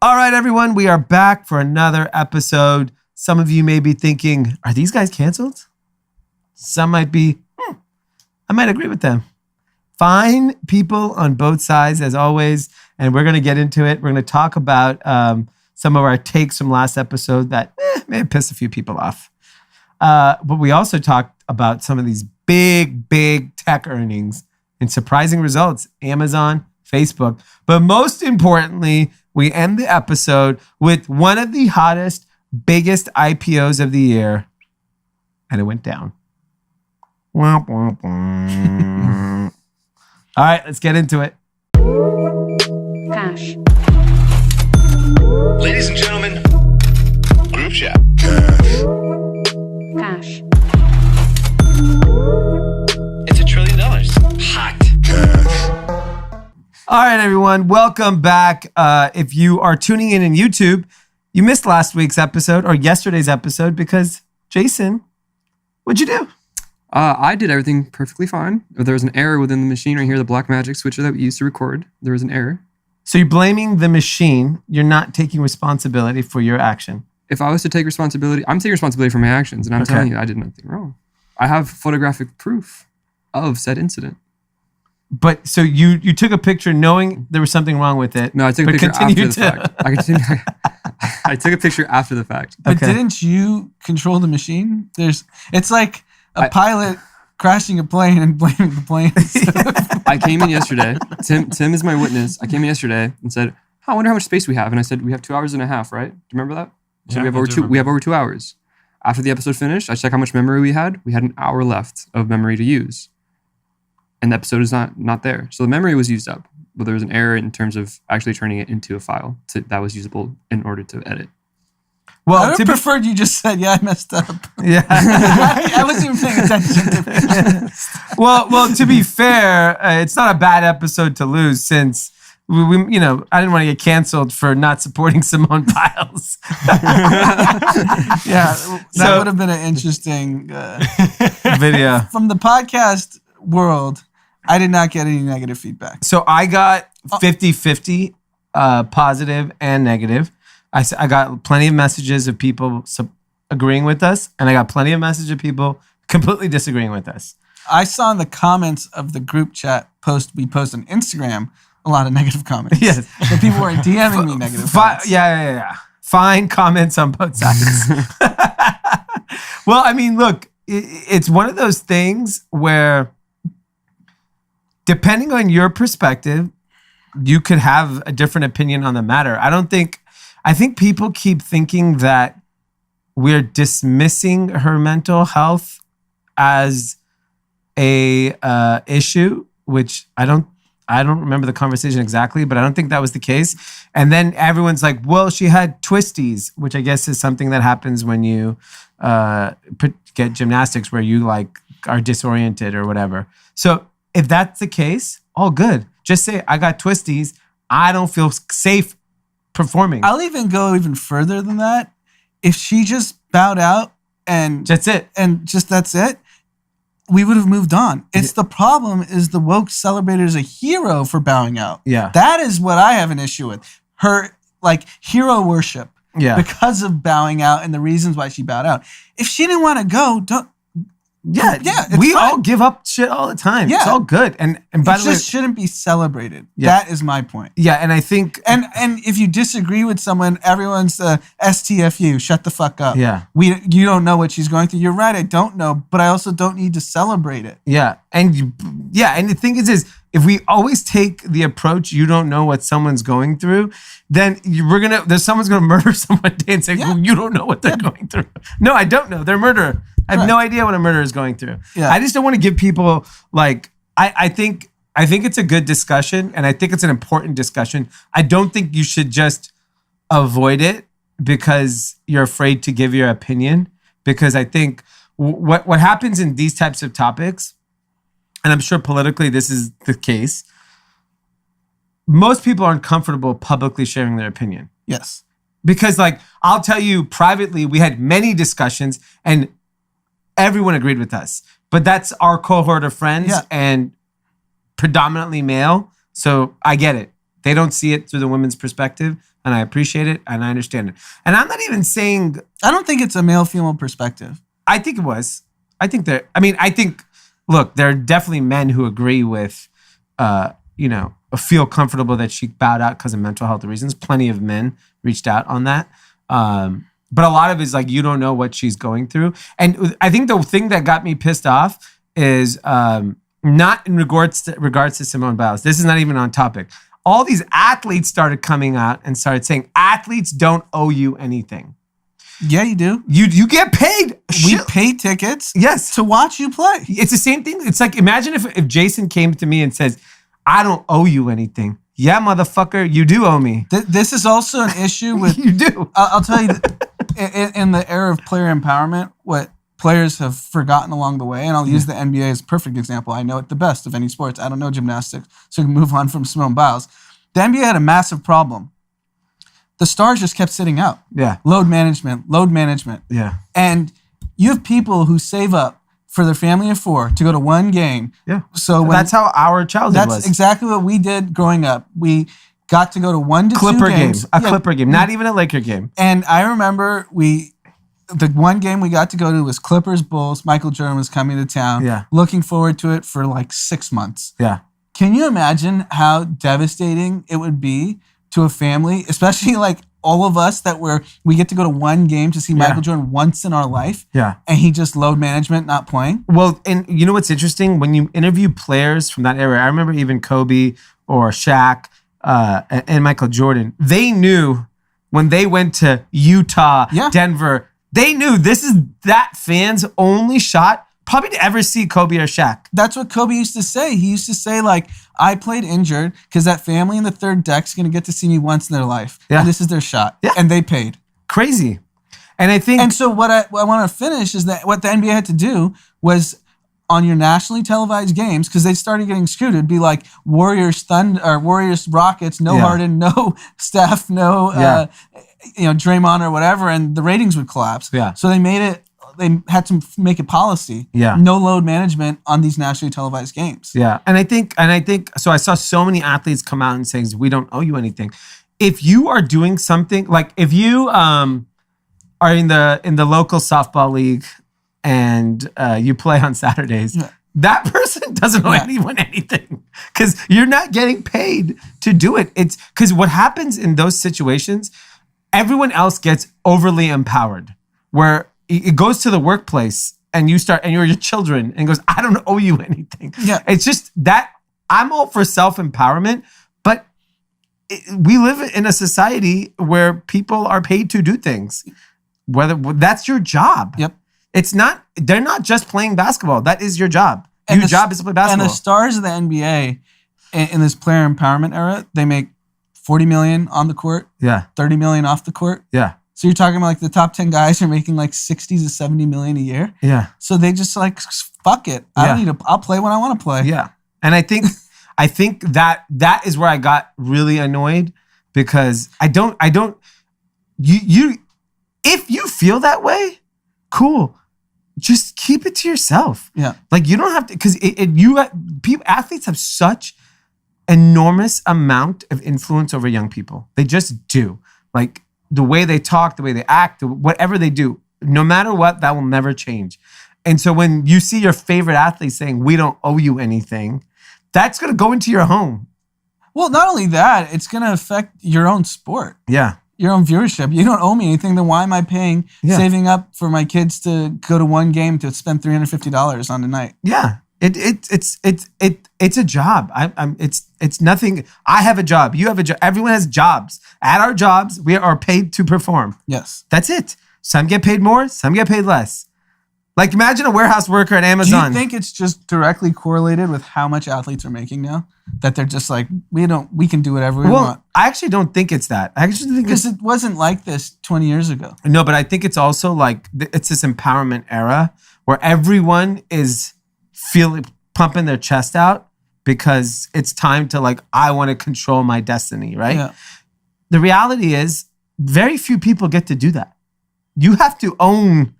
All right, everyone, we are back for another episode. Some of you may be thinking, are these guys canceled? Some might be, I might agree with them. Fine people on both sides, as always, and we're going to get into it. We're going to talk about some of our takes from last episode that may have pissed a few people off. But we also talked about some of these big tech earnings and surprising results, Amazon, Facebook. But most importantly, we end the episode with one of the hottest, biggest IPOs of the year, and it went down. All right, let's get into it. Cash. Ladies and gentlemen, group chat. Cash. It's $1 trillion. Hot. All right, everyone, welcome back. If you are tuning in YouTube, you missed last week's episode or yesterday's episode because, Jason, what'd you do? I did everything perfectly fine. There was an error within the machine right here, the black magic switcher that we used to record. There was an error. So you're blaming the machine. You're not taking responsibility for your action. If I was to take responsibility, I'm taking responsibility for my actions, and I'm telling you, I did nothing wrong. I have photographic proof of said incident. But so you took a picture knowing there was something wrong with it. No, I took a picture after the fact. I took a picture after the fact. But didn't you control the machine? It's like a pilot crashing a plane and blaming the plane. I came in yesterday. Tim is my witness. I came in yesterday and said, I wonder how much space we have. And I said, we have 2 hours and a half, right? Do you remember that? I said, we have over 2 hours. After the episode finished, I checked how much memory we had. We had an hour left of memory to use. And the episode is not there. So the memory was used up, but there was an error in terms of actually turning it into a file that was usable in order to edit. Well, I would have preferred you just said, I messed up. Yeah. I wasn't even paying attention. Well, to be fair, it's not a bad episode to lose since we I didn't want to get canceled for not supporting Simone Biles. That would have been an interesting video. From the podcast world, I did not get any negative feedback. So I got 50-50 positive and negative. I got plenty of messages of people agreeing with us, and I got plenty of messages of people completely disagreeing with us. I saw in the comments of the group chat post we post on Instagram a lot of negative comments. Yes. But people were DMing me negative comments. Yeah. Fine comments on both sides. Well, I mean, look, it's one of those things where depending on your perspective, you could have a different opinion on the matter. I think people keep thinking that we're dismissing her mental health as a issue, which I don't remember the conversation exactly, but I don't think that was the case. And then everyone's like, well, she had twisties, which I guess is something that happens when you get gymnastics where you like are disoriented or whatever. So if that's the case, all good. Just say, I got twisties. I don't feel safe performing. I'll even go even further than that. If she just bowed out and that's it, we would have moved on. It's the problem is the woke celebrated as a hero for bowing out. Yeah. That is what I have an issue with. Her like hero worship. Yeah. Because of bowing out and the reasons why she bowed out. If she didn't want to go, we all give up shit all the time. Yeah. It's all good. And by the way, it just shouldn't be celebrated. Yeah. That is my point. Yeah, and I think and if you disagree with someone, everyone's STFU, shut the fuck up. Yeah. You don't know what she's going through. You're right, I don't know, but I also don't need to celebrate it. Yeah. And the thing is if we always take the approach you don't know what someone's going through, then someone's gonna murder someone day and say, well, you don't know what they're going through. No, I don't know. They're a murderer. I have no idea what a murderer is going through. Yeah. I just don't want to give people like I think it's a good discussion and I think it's an important discussion. I don't think you should just avoid it because you're afraid to give your opinion. Because I think what happens in these types of topics, and I'm sure politically this is the case, most people aren't comfortable publicly sharing their opinion. Yes. Because I'll tell you privately, we had many discussions and everyone agreed with us. But that's our cohort of friends and predominantly male. So I get it. They don't see it through the women's perspective. and I appreciate it and I understand it. And I'm not even saying I don't think it's a male-female perspective. I think it was. I think look, there are definitely men who agree with feel comfortable that she bowed out because of mental health reasons. Plenty of men reached out on that. But a lot of it is like, you don't know what she's going through. And I think the thing that got me pissed off is not in regards to Simone Biles. This is not even on topic. All these athletes started coming out and started saying, athletes don't owe you anything. Yeah, you do. You get paid. We pay tickets yes. to watch you play. It's the same thing. It's like, imagine if Jason came to me and says, I don't owe you anything. Yeah, motherfucker, you do owe me. This is also an issue with... You do. I'll tell you, in the era of player empowerment, what players have forgotten along the way, and I'll use the NBA as a perfect example. I know it the best of any sports. I don't know gymnastics, so we can move on from Simone Biles. The NBA had a massive problem. The stars just kept sitting out. Yeah. Load management. Yeah. And you have people who save up for their family of 4 to go to one game. Yeah. So that's how our childhood was. That's exactly what we did growing up. We got to go to 1 to 2 games. Clipper game, not even a Laker game. And I remember the one game we got to go to was Clippers Bulls. Michael Jordan was coming to town. Yeah. Looking forward to it for like 6 months. Yeah. Can you imagine how devastating it would be to a family, especially like all of us we get to go to one game to see Michael Jordan once in our life. Yeah. And he just load management, not playing. Well, and you know what's interesting? When you interview players from that era, I remember even Kobe or Shaq and Michael Jordan, they knew when they went to Utah, Denver, they knew this is that fan's only shot probably to ever see Kobe or Shaq. That's what Kobe used to say. He used to say, like, I played injured because that family in the third deck's going to get to see me once in their life. Yeah. And this is their shot. Yeah. And they paid. Crazy. And I think... And so what I want to finish is that what the NBA had to do was on your nationally televised games, because they started getting screwed, it'd be like Warriors Rockets, no Harden, no Steph, no Draymond or whatever, and the ratings would collapse. Yeah. So they had to make a policy. Yeah. No load management on these nationally televised games. Yeah. And I think so I saw so many athletes come out and saying, we don't owe you anything. If you are doing something, like if you are in the local softball league and you play on Saturdays, that person doesn't owe anyone anything because you're not getting paid to do it. It's because what happens in those situations, everyone else gets overly empowered where it goes to the workplace and you're your children and goes, I don't owe you anything. Yeah. It's just that I'm all for self-empowerment, but we live in a society where people are paid to do things. Whether that's your job. Yep. They're not just playing basketball. That is your job. Your job is to play basketball. And the stars of the NBA in this player empowerment era, they make $40 million on the court. Yeah. $30 million off the court. Yeah. So you're talking about like the top 10 guys are making like 60 to 70 million a year. Yeah. So they just like, fuck it. I'll play when I want to play. Yeah. And I think that is where I got really annoyed because if you feel that way, cool. Just keep it to yourself. Yeah. Like you don't have to, because athletes have such enormous amount of influence over young people. They just do. Like the way they talk, the way they act, whatever they do, no matter what, that will never change. And so when you see your favorite athlete saying, we don't owe you anything, that's going to go into your home. Well, not only that, it's going to affect your own sport. Yeah. Your own viewership. You don't owe me anything, then why am I saving up for my kids to go to one game to spend $350 on a night? Yeah. It's a job. It's nothing. I have a job. You have a job. Everyone has jobs. At our jobs, we are paid to perform. Yes. That's it. Some get paid more, some get paid less. Like imagine a warehouse worker at Amazon. Do you think it's just directly correlated with how much athletes are making now? That they're just like, we can do whatever we want. I actually don't think it's that. I actually think because it wasn't like this 20 years ago. No, but I think it's also like it's this empowerment era where everyone is pumping their chest out because it's time to like, I want to control my destiny, right? Yeah. The reality is very few people get to do that. You have to own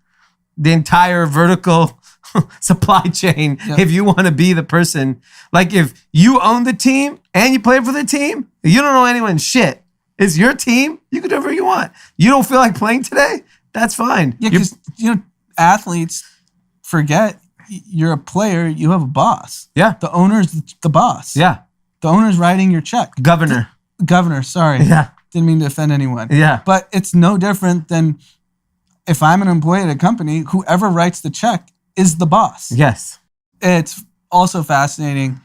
the entire vertical supply chain if you want to be the person. Like if you own the team and you play for the team, you don't owe anyone shit. It's your team. You can do whatever you want. You don't feel like playing today? That's fine. Yeah, because athletes forget you're a player. You have a boss. Yeah. The owner's the boss. Yeah. The owner's writing your check. Governor, sorry. Yeah. Didn't mean to offend anyone. Yeah. But it's no different than if I'm an employee at a company, whoever writes the check is the boss. Yes. It's also fascinating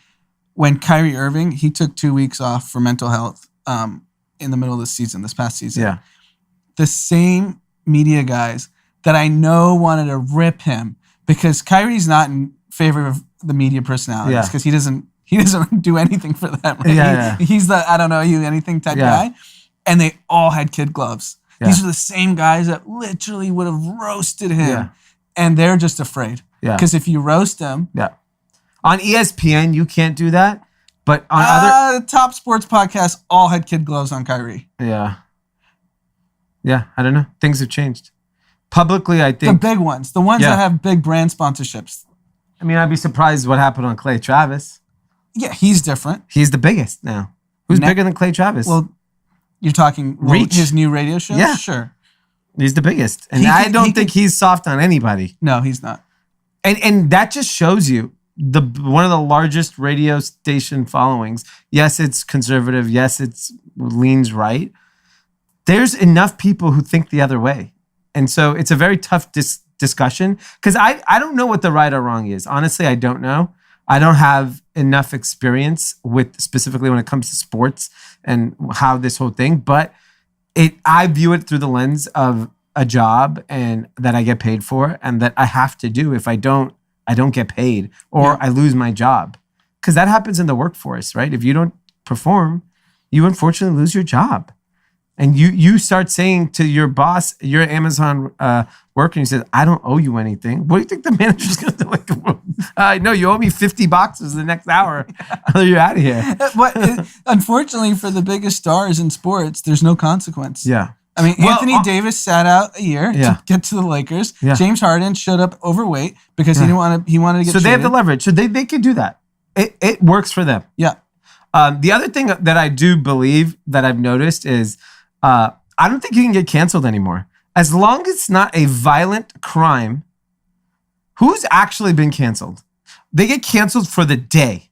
when Kyrie Irving, he took 2 weeks off for mental health in the middle of this past season. Yeah. The same media guys that I know wanted to rip him because Kyrie's not in favor of the media personalities because he doesn't do anything for them. Right? Yeah. He's the I don't know you anything type guy. And they all had kid gloves. Yeah. These are the same guys that literally would have roasted him. Yeah. And they're just afraid. Yeah. Because if you roast him. Yeah. On ESPN, you can't do that. But on other. The top sports podcasts all had kid gloves on Kyrie. Yeah. Yeah. I don't know. Things have changed. Publicly, I think. The big ones. The ones that have big brand sponsorships. I mean, I'd be surprised what happened on Clay Travis. Yeah, he's different. He's the biggest now. Who's bigger than Clay Travis? Well, you're talking Reach. His new radio show? Yeah. Sure. He's the biggest. And I don't think he's soft on anybody. No, he's not. And that just shows you one of the largest radio station followings. Yes, it's conservative. Yes, it's leans right. There's enough people who think the other way. And so it's a very tough discussion because I don't know what the right or wrong is. Honestly, I don't know. I don't have enough experience with specifically when it comes to sports and how this whole thing, but I view it through the lens of a job and that I get paid for and that I have to do. If I don't get paid or I lose my job. Because that happens in the workforce, right? If you don't perform, you unfortunately lose your job. And you start saying to your boss, you're an Amazon worker, and you said, I don't owe you anything. What do you think the manager's going to do? Like, no, you owe me 50 boxes the next hour. You're out of here. But unfortunately for the biggest stars in sports, there's no consequence. Yeah. I mean, Anthony Davis sat out a year to get to the Lakers. Yeah. James Harden showed up overweight because he wanted to get So traded. they have the leverage. So they can do that. It works for them. Yeah. The other thing that I do believe that I've noticed is I don't think you can get canceled anymore. As long as it's not a violent crime, who's actually been canceled? They get canceled for the day.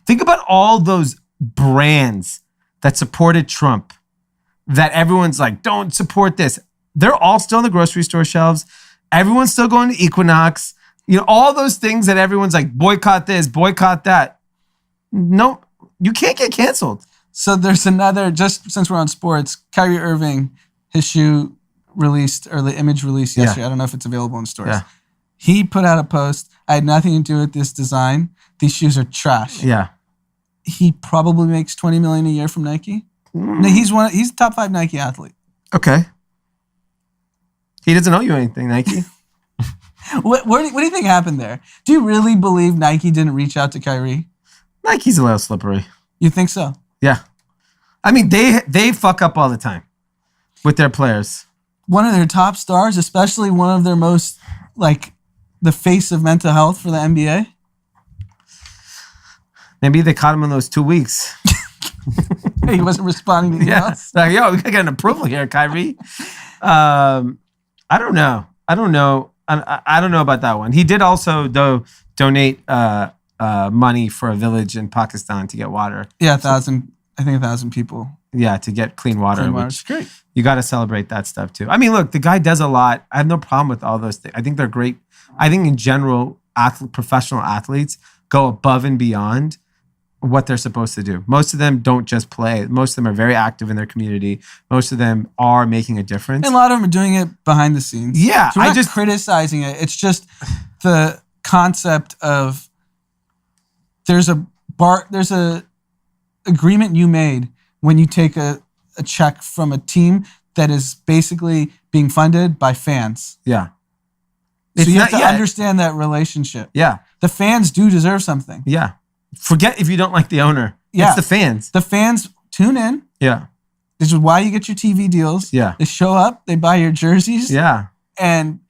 Think about all those brands that supported Trump, that everyone's like, don't support this. They're all still on the grocery store shelves. Everyone's still going to Equinox. You know, all those things that everyone's like, boycott this, boycott that. No, you can't get canceled. So there's another, just since we're on sports, Kyrie Irving, his shoe released, or the image released yesterday. I don't know if it's available in stores. Yeah. He put out a post, I had nothing to do with this design. These shoes are trash. Yeah. He probably makes $20 million a year from Nike. No, he's a top 5 Nike athlete. Okay. He doesn't owe you anything, Nike. What do you think happened there? Do you really believe Nike didn't reach out to Kyrie? Nike's a little slippery. You think so? Yeah. I mean, they fuck up all the time with their players. One of their top stars, especially one of their most, like, the face of mental health for the NBA. Maybe they caught him in those 2 weeks. He wasn't responding to emails. Like, yo, we got to get an approval here, Kyrie. I don't know. I don't know about that one. He did also, though, donate money for a village in Pakistan to get water. Yeah, 1,000 people. Yeah, to get clean water. Which, great. You got to celebrate that stuff too. I mean, look, the guy does a lot. I have no problem with all those things. I think they're great. I think in general, professional athletes go above and beyond what they're supposed to do. Most of them don't just play. Most of them are very active in their community. Most of them are making a difference. And a lot of them are doing it behind the scenes. Yeah. So we're not criticizing it. It's just the concept of there's a agreement you made when you take a check from a team that is basically being funded by fans. Yeah. So you have to understand that relationship. Yeah. The fans do deserve something. Yeah. Forget if you don't like the owner. Yeah. It's the fans. The fans tune in. Yeah. This is why you get your TV deals. Yeah. They show up. They buy your jerseys. Yeah. And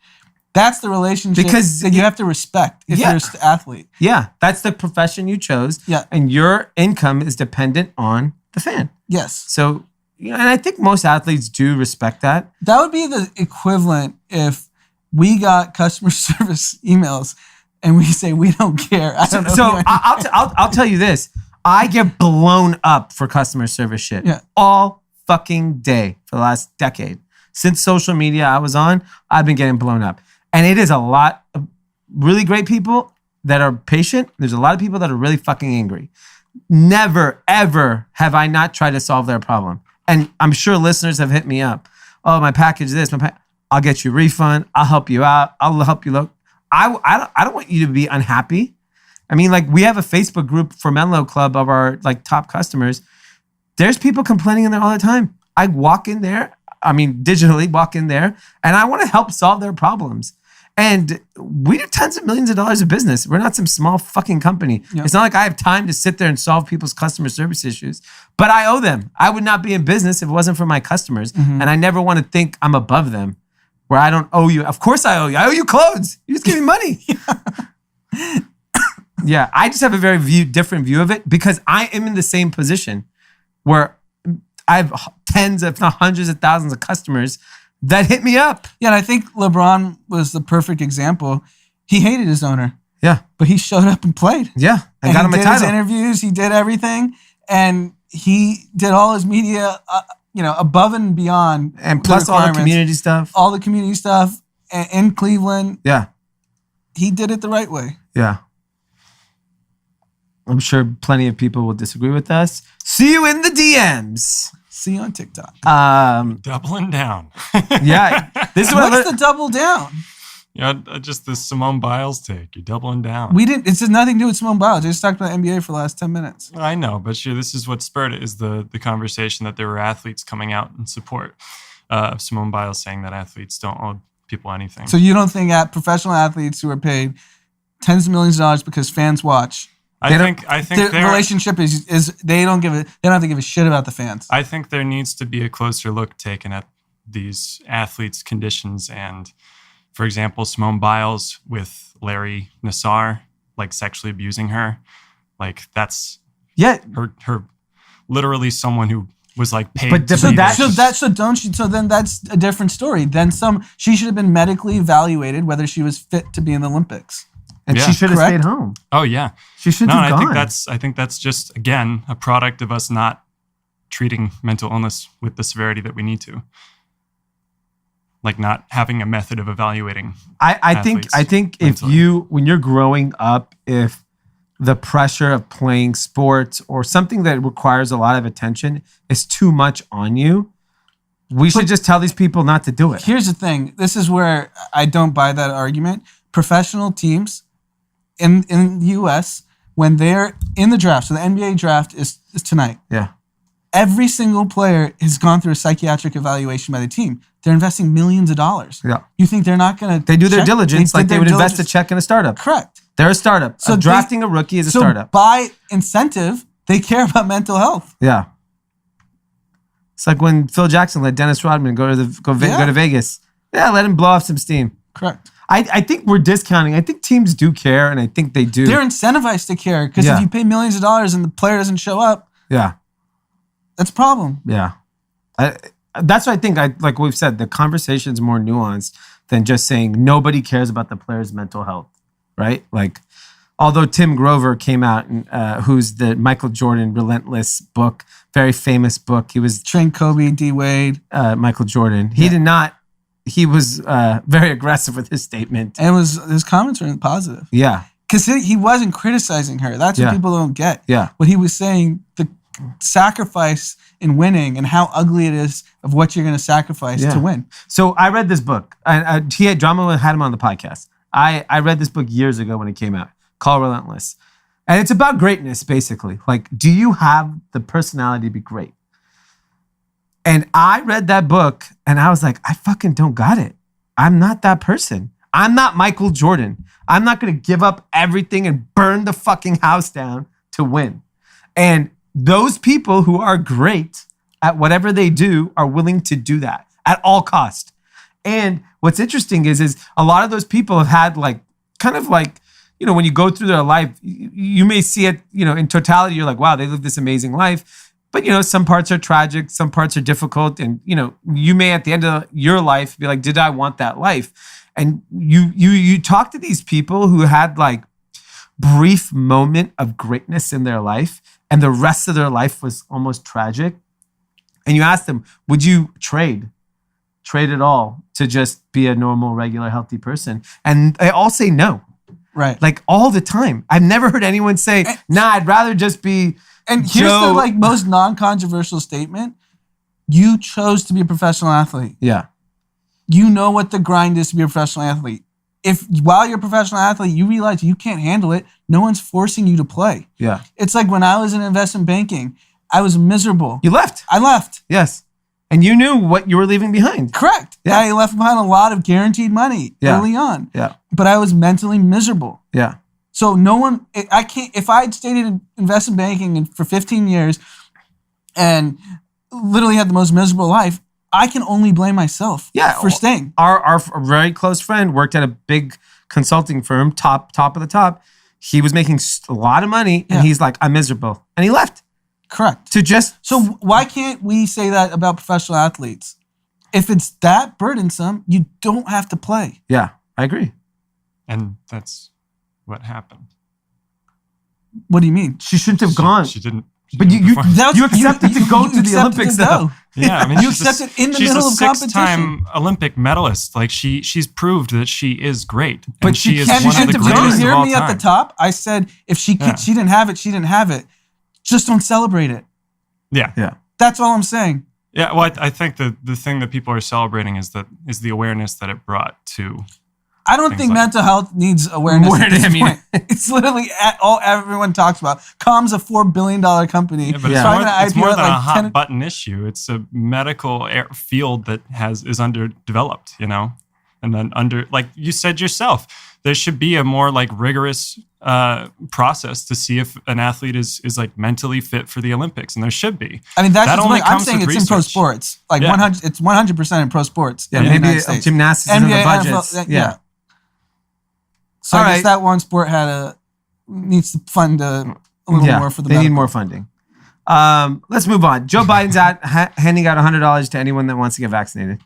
that's the relationship that you have to respect if you're an athlete. Yeah. That's the profession you chose. Yeah. And your income is dependent on the fan. Yes. So and I think most athletes do respect that. That would be the equivalent if we got customer service emails and we say we don't care. I don't know. So I'll tell you this. I get blown up for customer service shit all fucking day for the last decade. Since social media I was on, I've been getting blown up. And it is a lot of really great people that are patient. There's a lot of people that are really fucking angry. Never, ever have I not tried to solve their problem. And I'm sure listeners have hit me up. Oh, my package this, I'll get you a refund. I'll help you out. I'll help you look. I don't want you to be unhappy. I mean, like, we have a Facebook group for Menlo Club of our like top customers. There's people complaining in there all the time. I walk in there, digitally walk in there, and I want to help solve their problems. And we do tens of millions of dollars of business. We're not some small fucking company. Yep. It's not like I have time to sit there and solve people's customer service issues, but I owe them. I would not be in business if it wasn't for my customers. Mm-hmm. And I never want to think I'm above them where I don't owe you. Of course I owe you. I owe you clothes. You just give me money. Yeah, I just have a very different view of it because I am in the same position where I have tens, if not hundreds of thousands of customers that hit me up. Yeah, and I think LeBron was the perfect example. He hated his owner. Yeah. But he showed up and played. Yeah, and got him a title. He did his interviews, he did everything, and he did all his media, above and beyond. And plus all the community stuff. All the community stuff in Cleveland. Yeah. He did it the right way. Yeah. I'm sure plenty of people will disagree with us. See you in the DMs. See you on TikTok. Doubling down. Yeah. This is what's the double down? Yeah, just the Simone Biles take. You're doubling down. It's just nothing to do with Simone Biles. I just talked about NBA for the last 10 minutes. I know, but sure, this is what spurred it, is the conversation that there were athletes coming out in support of Simone Biles, saying that athletes don't owe people anything. So you don't think professional athletes who are paid tens of millions of dollars because fans watch, I think the relationship is they don't have to give a shit about the fans. I think there needs to be a closer look taken at these athletes' conditions, and for example, Simone Biles with Larry Nassar, like sexually abusing her, like that's her literally someone who was like paid. But so then that's a different story. Then she should have been medically evaluated whether she was fit to be in the Olympics. And she should have stayed home. Oh yeah, she should have gone. I think that's just, again, a product of us not treating mental illness with the severity that we need to, like not having a method of evaluating. I think if when you're growing up, if the pressure of playing sports or something that requires a lot of attention is too much on you, we should just tell these people not to do it. Here's the thing. This is where I don't buy that argument. Professional teams in the U.S., when they're in the draft, so the NBA draft is tonight. Yeah. Every single player has gone through a psychiatric evaluation by the team. They're investing millions of dollars. Yeah. You think they're not going to They do their diligence like they would invest a check in a startup. Correct. They're a startup. So drafting a rookie is a startup. By incentive, they care about mental health. Yeah. It's like when Phil Jackson let Dennis Rodman go to Vegas. Yeah, let him blow off some steam. Correct. I think we're discounting. I think teams do care, and I think they do. They're incentivized to care because if you pay millions of dollars and the player doesn't show up, that's a problem. Yeah. That's what I think. Like we've said, the conversation's more nuanced than just saying nobody cares about the player's mental health, right? Like, although Tim Grover came out, and who's the Michael Jordan Relentless book, very famous book. He was trained Kobe, D Wade, Michael Jordan. He did not. He was very aggressive with his statement. And his comments were positive. Yeah. Because he wasn't criticizing her. That's what people don't get. Yeah. What he was saying, the sacrifice in winning and how ugly it is of what you're going to sacrifice to win. So I read this book. Drama had him on the podcast. I read this book years ago when it came out, called Relentless. And it's about greatness, basically. Like, do you have the personality to be great? And I read that book and I was like, I fucking don't got it. I'm not that person. I'm not Michael Jordan. I'm not going to give up everything and burn the fucking house down to win. And those people who are great at whatever they do are willing to do that at all cost. And what's interesting is a lot of those people have had when you go through their life, you may see it, in totality, you're like, wow, they live this amazing life. But, some parts are tragic, some parts are difficult. And, you may at the end of your life be like, did I want that life? And you talk to these people who had like brief moment of greatness in their life and the rest of their life was almost tragic. And you ask them, would you trade it all to just be a normal, regular, healthy person? And they all say no. Right. Like all the time. I've never heard anyone say, nah, I'd rather just be And here's the like most non-controversial statement. You chose to be a professional athlete. Yeah. You know what the grind is to be a professional athlete. If while you're a professional athlete, you realize you can't handle it, no one's forcing you to play. Yeah. It's like when I was in investment banking, I was miserable. You left. I left. Yes. And you knew what you were leaving behind. Correct. Yeah. I left behind a lot of guaranteed money early on. Yeah. But I was mentally miserable. Yeah. So I can't, if I had stayed in investment banking for 15 years and literally had the most miserable life, I can only blame myself for staying. Our very close friend worked at a big consulting firm, top of the top. He was making a lot of money and he's like, I'm miserable. And he left. Correct. So why can't we say that about professional athletes? If it's that burdensome, you don't have to play. Yeah, I agree. And that's what happened. What do you mean? She shouldn't have gone. She didn't. But you accepted to go to the Olympics, though. Yeah, I mean, you accepted in the middle of competition. She's a 6-time Olympic medalist. Like she's proved that she is great. But and she is and one of the did greatest you of hear all me time. at the top? I said if she didn't have it, she didn't have it. Just don't celebrate it. Yeah. Yeah. That's all I'm saying. Yeah. Well, I think the thing that people are celebrating is the awareness that it brought to. I don't think mental health needs awareness at this point. It's literally all everyone talks about. Calm's a $4 billion company. Yeah, but it's more than a hot button issue. It's a medical field that is underdeveloped, and then like you said yourself, there should be a more like rigorous process to see if an athlete is like mentally fit for the Olympics, and there should be. I mean, that's that just only I'm comes saying with it's in pro research. sports. Like 100, it's 100% in pro sports. Yeah, in the maybe United States. gymnastics in the NBA, budgets. NFL, yeah. So I guess that one sport needs to fund a little more for the they need more funding. Let's move on. Joe Biden's handing out $100 to anyone that wants to get vaccinated.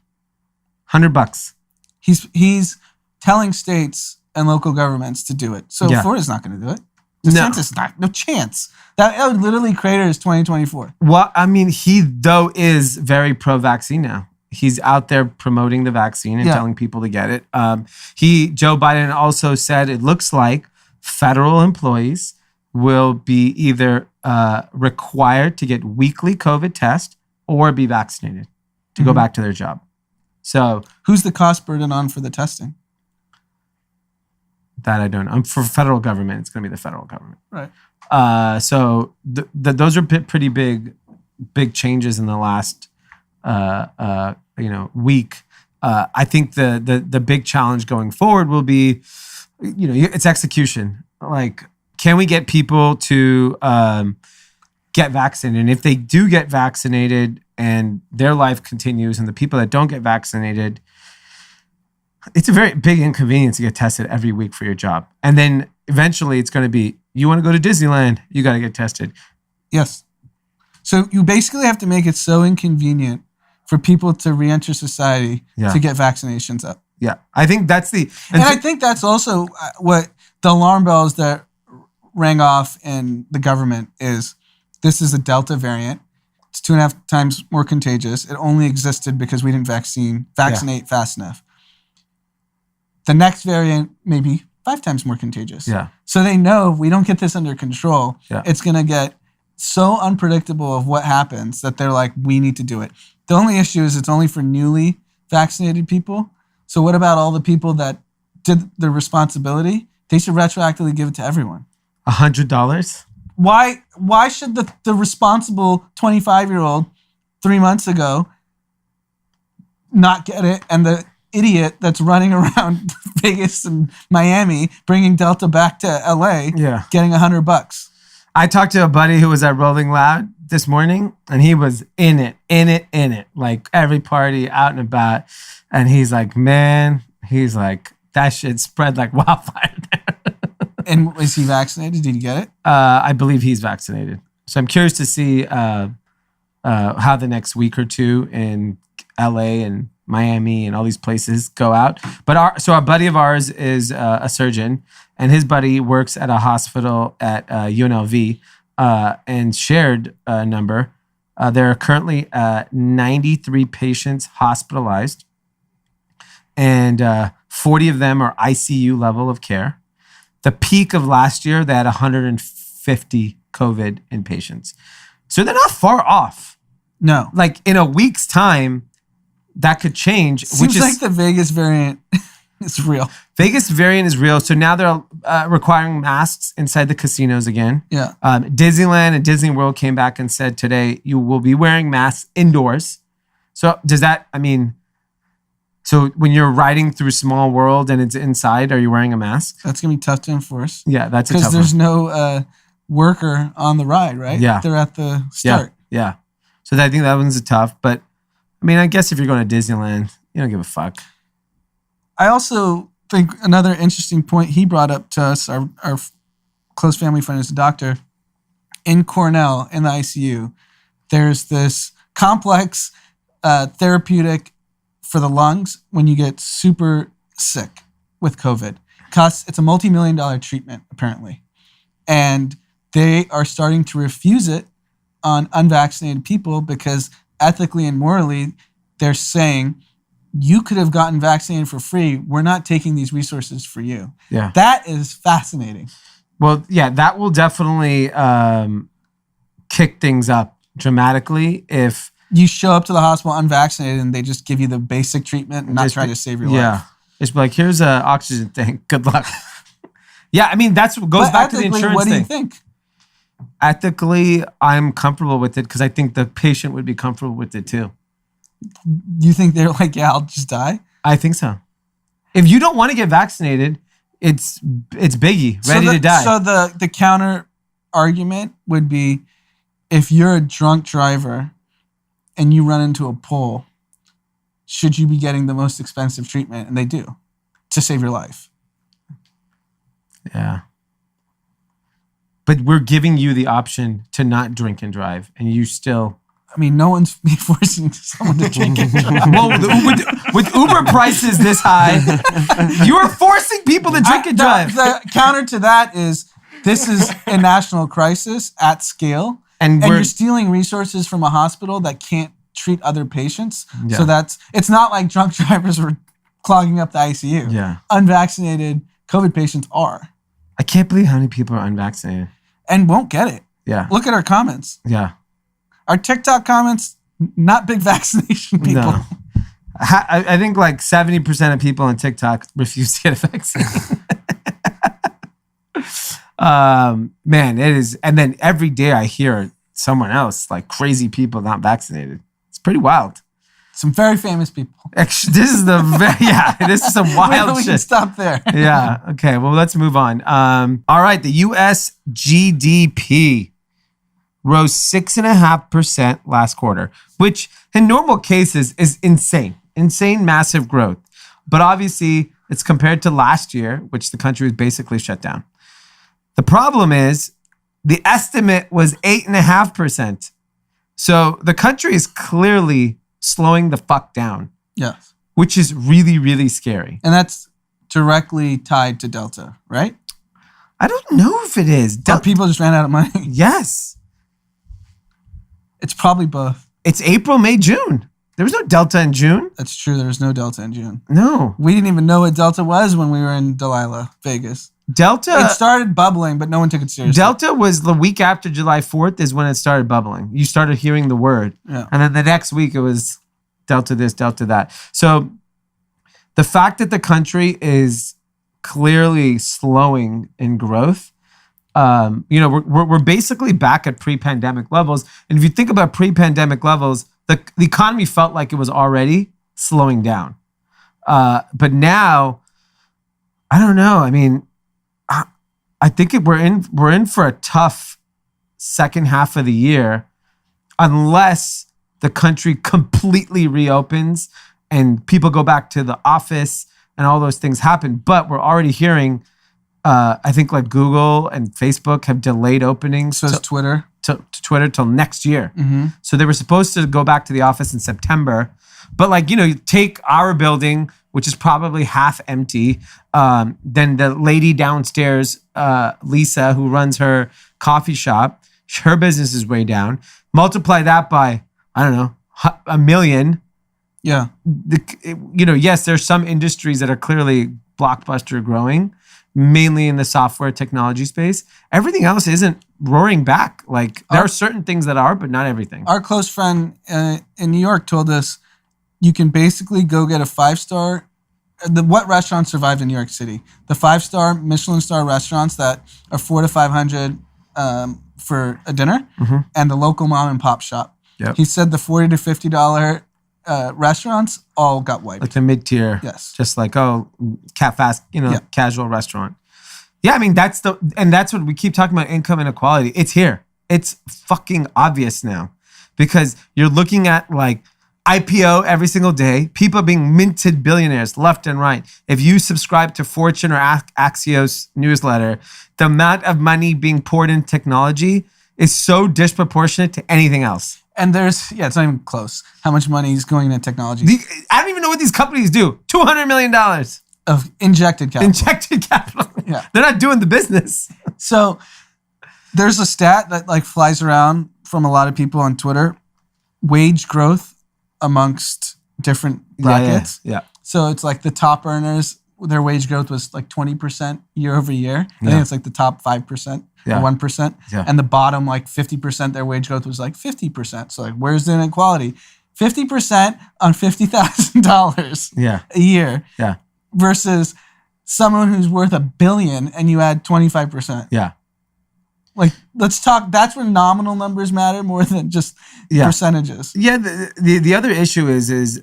$100. He's telling states and local governments to do it. So Florida's not going to do it. DeSantis no chance. That would literally crater his 2024. Well, I mean, he though is very pro-vaccine now. He's out there promoting the vaccine and telling people to get it. Joe Biden also said it looks like federal employees will be either required to get weekly COVID tests or be vaccinated to go back to their job. So who's the cost burden on for the testing? That I don't know. For federal government, it's going to be the federal government. Right. So those are pretty big changes in the last week. I think the big challenge going forward will be, it's execution. Like, can we get people to get vaccinated? And if they do get vaccinated and their life continues, and the people that don't get vaccinated, it's a very big inconvenience to get tested every week for your job. And then eventually it's going to be, you want to go to Disneyland, you got to get tested. Yes. So you basically have to make it so inconvenient for people to re-enter society to get vaccinations up. Yeah. I think that's I think that's also what the alarm bells that rang off in the government is, this is a Delta variant. It's 2.5 times more contagious. It only existed because we didn't vaccinate fast enough. The next variant may be 5 times more contagious. Yeah. So they know if we don't get this under control, it's going to get so unpredictable of what happens that they're like, we need to do it. The only issue is it's only for newly vaccinated people. So what about all the people that did their responsibility? They should retroactively give it to everyone. $100? Why should the responsible 25-year-old 3 months ago not get it, and the idiot that's running around Vegas and Miami bringing Delta back to LA getting $100? I talked to a buddy who was at Rolling Loud this morning, and he was in it, like every party out and about. And he's like, man, that shit spread like wildfire there. And is he vaccinated? Did he get it? I believe he's vaccinated. So I'm curious to see how the next week or two in LA and Miami and all these places go out. But our buddy of ours is a surgeon, and his buddy works at a hospital at UNLV and shared a number. There are currently 93 patients hospitalized, and 40 of them are ICU level of care. The peak of last year, they had 150 COVID inpatients. So they're not far off. No. Like in a week's time, that could change. Seems like the Vegas variant is real. Vegas variant is real. So now they're requiring masks inside the casinos again. Yeah. Disneyland and Disney World came back and said today, you will be wearing masks indoors. So does that, so when you're riding through Small World and it's inside, are you wearing a mask? That's going to be tough to enforce. Yeah, that's a tough one. Because there's no worker on the ride, right? Yeah. They're at the start. Yeah. So I think that one's tough. But, I guess if you're going to Disneyland, you don't give a fuck. I also think another interesting point he brought up to us, our close family friend is a doctor, in Cornell, in the ICU, there's this complex therapeutic for the lungs when you get super sick with COVID. It's a multi-million-dollar treatment, apparently. And they are starting to refuse it on unvaccinated people because ethically and morally, they're saying, you could have gotten vaccinated for free. We're not taking these resources for you. Yeah. That is fascinating. Well, yeah, that will definitely kick things up dramatically if you show up to the hospital unvaccinated and they just give you the basic treatment and not try to save your life. Yeah. It's like, here's an oxygen thing. Good luck. Yeah, that's what goes back to the insurance thing. What do you think? Ethically, I'm comfortable with it because I think the patient would be comfortable with it too. You think they're like, yeah, I'll just die? I think so. If you don't want to get vaccinated, it's biggie, ready to die. So the counter argument would be, if you're a drunk driver and you run into a pole, should you be getting the most expensive treatment? And they do, to save your life. Yeah. But we're giving you the option to not drink and drive, and you still... no one's forcing someone to drink and drive. Well, with Uber prices this high, you're forcing people to drink and drive. The counter to that is, this is a national crisis at scale, and you're stealing resources from a hospital that can't treat other patients. Yeah. So it's not like drunk drivers were clogging up the ICU. Yeah. Unvaccinated COVID patients are. I can't believe how many people are unvaccinated. And won't get it. Yeah. Look at our comments. Yeah. Our TikTok comments, not big vaccination people. No. I think like 70% of people on TikTok refuse to get a vaccine. Man, it is. And then every day I hear someone else, like crazy people not vaccinated. It's pretty wild. Some very famous people. This is this is some wild we shit. Can stop there. Yeah. Okay. Well, let's move on. All right. The U.S. GDP rose 6.5% last quarter, which in normal cases is insane, massive growth. But obviously, it's compared to last year, which the country was basically shut down. The problem is the estimate was 8.5%. So the country is clearly slowing the fuck down. Yes. Which is really, really scary. And that's directly tied to Delta, right? I don't know if it is. People just ran out of money. Yes. It's probably both. It's April, May, June. There was no Delta in June. That's true. There was no Delta in June. No. We didn't even know what Delta was when we were in Delilah, Vegas. Delta. It started bubbling, but no one took it seriously. Delta was the week after July 4th is when it started bubbling. You started hearing the word. Yeah. And then the next week it was Delta this, Delta that. So the fact that the country is clearly slowing in growth, we're basically back at pre-pandemic levels. And if you think about pre-pandemic levels, the economy felt like it was already slowing down. But now, I don't know. I think we're in for a tough second half of the year, unless the country completely reopens and people go back to the office and all those things happen. But we're already hearing, I think like Google and Facebook have delayed openings. So is Twitter. to Twitter till next year. Mm-hmm. So they were supposed to go back to the office in September. But like, you take our building, which is probably half empty. Then the lady downstairs, Lisa, who runs her coffee shop, her business is way down. Multiply that by, I don't know, 1 million. Yeah. Yes, there's some industries that are clearly blockbuster growing, mainly in the software technology space. Everything else isn't roaring back. Like there are certain things that are, but not everything. Our close friend in New York told us you can basically go get a 5-star. What restaurants survived in New York City? The 5-star Michelin star restaurants that are $400 to $500 for a dinner, and the local mom and pop shop. Yep. He said the $40 to $50 restaurants all got wiped. Like the mid-tier. Yes. Just like, casual restaurant. Yeah, I mean, that's what we keep talking about, income inequality. It's here. It's fucking obvious now because you're looking at like IPO every single day, people being minted billionaires left and right. If you subscribe to Fortune or Axios newsletter, the amount of money being poured in technology is so disproportionate to anything else. And it's not even close how much money is going into technology. I don't even know what these companies do. $200 million of injected capital. Injected capital. Yeah. They're not doing the business. So there's a stat that like flies around from a lot of people on Twitter. Wage growth amongst different brackets. Yeah. So it's like the top earners, their wage growth was like 20% year over year. I think it's like the top 5% or 1%. Yeah. And the bottom like 50%, their wage growth was like 50%. So like where's the inequality? 50% on $50,000 a year versus someone who's worth $1 billion and you add 25%. Yeah. Like, let's talk. That's where nominal numbers matter more than just percentages. Yeah. The other issue is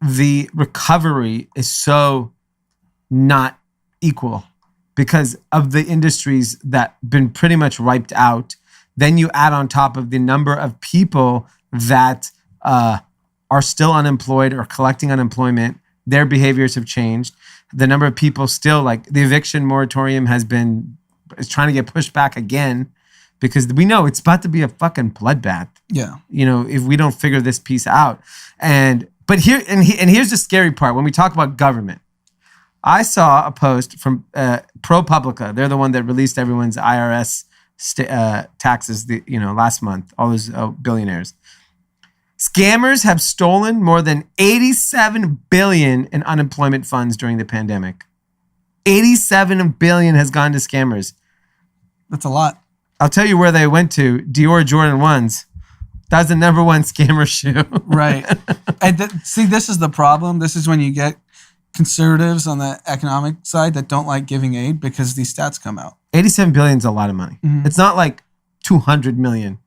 the recovery is so not equal because of the industries that been pretty much wiped out. Then you add on top of the number of people that are still unemployed or collecting unemployment. Their behaviors have changed. The number of people still, like the eviction moratorium is trying to get pushed back again because we know it's about to be a fucking bloodbath. Yeah. If we don't figure this piece out. But here's the scary part. When we talk about government, I saw a post from ProPublica. They're the one that released everyone's IRS taxes last month, all those billionaires. Scammers have stolen more than $87 billion in unemployment funds during the pandemic. $87 billion has gone to scammers. That's a lot. I'll tell you where they went to. Dior Jordan 1s. That's the number one scammer shoe. Right. And this is the problem. This is when you get conservatives on the economic side that don't like giving aid because these stats come out. $87 billion is a lot of money. Mm-hmm. It's not like $200 million.